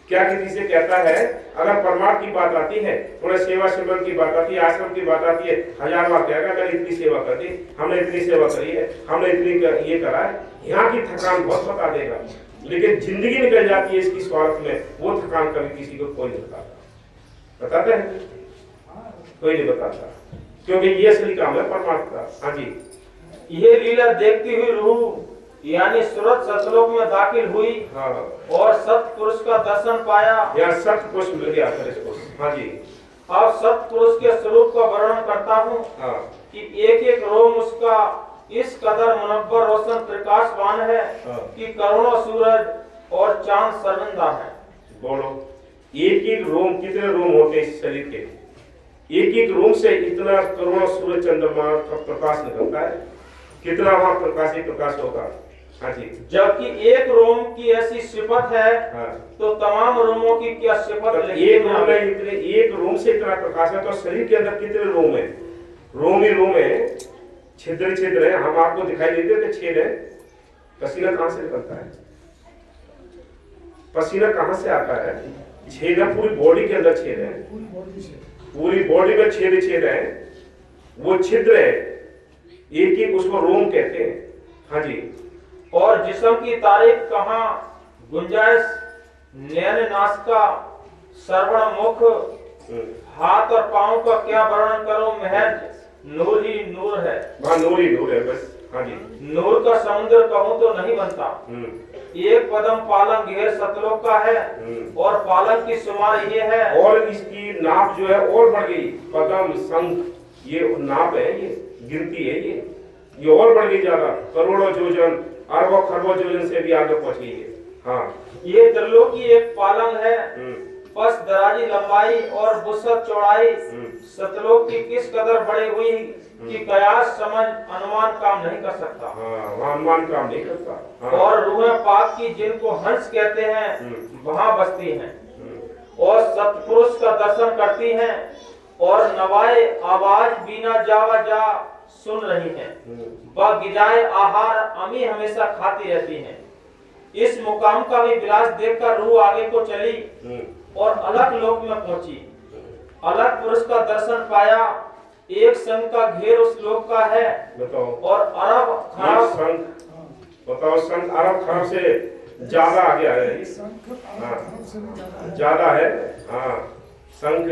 क्या किसी से कहता है? अगर परमार्थ की बात आती है, थोड़ा सेवा सिमरन की बात आती है, आश्रम की बात आती है, 1000 बार कहेगा मैंने इतनी सेवा कर दी, हमने इतनी सेवा करी है, हमने इतनी ये करा है। यहाँ की थकान बहुत बता देगा, लेकिन जिंदगी निकल जाती है इसकी स्वार्थ में, वो थकान कभी किसी को कोई नहीं बताता। बताते हैं? कोई नहीं बताता, क्योंकि ये असली काम है परमार्थ का। हाँ जी, ये लीला देखती हुई रूह यानी सूरत सतलोक में दाखिल हुई। हाँ। और सतपुरुष का दर्शन पाया। यहाँ सतपुरुष मिल गया इसको। हाँ जी, अब सतपुरुष के स्वरूप का वर्णन करता हूँ। हाँ। कि एक एक रोम उसका इस कदर मुनव्वर रोशन प्रकाशवान है। हाँ। कि करोड़ों सूरज और चांद शर्मिंदा है। बोलो, एक एक रोम, कितने रोम होते हैं इस शरीर के? एक एक रोम से इतना करोड़ों सूरज चंद्रमा का प्रकाश निकलता है, कितना वहां प्रकाश ही प्रकाश होगा। हाँ जी, जबकि एक रोम की ऐसी सिफत है। हाँ। तो तमाम रोमों की क्या सिफत? एक रोम में इतने, एक रोम से इतना प्रकाश है, तो शरीर के अंदर कितने रोम है? रोम ही रोम है, छिद्र छिद्र है, हम आपको दिखाई देते थे छेद है। पसीना कहाँ से निकलता है? पसीना कहाँ से आता है? छेद है, पूरी बॉडी के अंदर छेद है, पूरी बॉडी में छेद है, वो छिद्र है, एक एक उसको रोम कहते हैं। हाँ जी, और जिस्म की तारीफ कहाँ, गुंजाइश, नयन नासिका, श्रवण मुख, हाथ और पांव का क्या वर्णन करूं, महज नूर ही नूर है। वहाँ नूर ही नूर है बस। हाँ जी, नूर का समुद्र कहूं तो नहीं बनता। एक पदम पालंग घेर सतलोक का है। और पालंग की शुमार ये है। और इसकी नाप जो है और बढ़ गई, पदम संख, ये नाप है, ये गिनती है, ये और बढ़ गई ज्यादा, करोड़ों योजन, अरबों खरबों योजन से भी आगे पहुंच गई है। हाँ, ये त्रिलोकी एक पालंग है। पस दराजी लंबाई और वुसअत चौड़ाई सतलोक की किस कदर बढ़ी हुई कि कयास समझ अनुमान काम नहीं कर सकता। हाँ, अनुमान काम नहीं करता। हाँ। और रूहें पाक की जिनको हंस कहते हैं वहां बसती हैं और सतपुरुष का दर्शन करती हैं और नवाए आवाज बिना जावा जा सुन रही हैं। वह गिजाए आहार अमी हमेशा खाती रहती हैं। इस मुकाम का भी विलास देखकर रूह आगे को चली और अलग लोक में पहुंची। अलग पुरुष का दर्शन पाया। एक संघ का घेर उस लोक का है। बताओ। और अरब खरब, बताओ, संघ अरब खरब से ज्यादा आ गया है। ज्यादा है। हाँ, संघ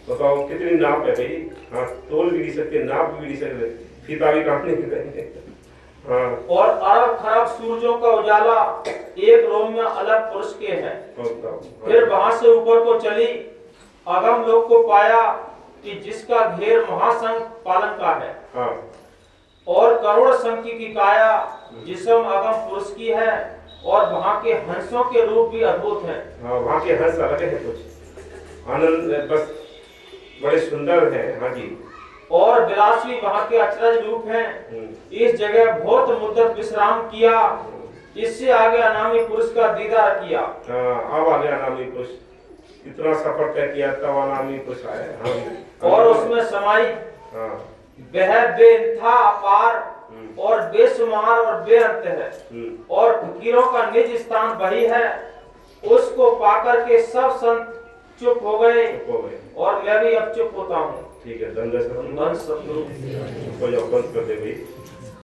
बताओ कितनी नाप है भाई। हाँ, तोल भी नहीं सकते, नाप भी नहीं सकते, फीता भी काम नहीं करेंगे। हाँ। और अरब खरब सूरजों का उजाला एक रोम में अलग पुरुष के हैं। फिर वहां से ऊपर को चली, अगम लोक को पाया कि जिसका घेर महासंघ पालन का है। हाँ। और करोड़ संख्य की काया जिस्म अगम पुरुष की है। और वहां के हंसों के रूप भी अद्भुत हैं। हाँ, वहां के हंस अलग है, कुछ आनंद बस बड़े सुंदर हैं। हाँ जी। और विलासी वहां के अचरज रूप हैं। इस जगह बहुत मुद्दत विश्राम किया। इससे आगे अनामी पुरुष का दीदार किया। अब आ गया अनामी पुरुष, इतना सफर तय किया तब अनामी पुरुष आए। हाँ। और उसमें समाई। हाँ। वह बेइंतहा अपार और बेशुमार और बेअंत है। और फकीरों का निज स्थान वही है। उसको पाकर के सब संत चुप हो गए चुप हो गए। और मैं भी अब चुप होता हूँ। ठीक है, धन दशरथ धन सतगुरु। चुप हो जाओ, बंद कर दे भाई।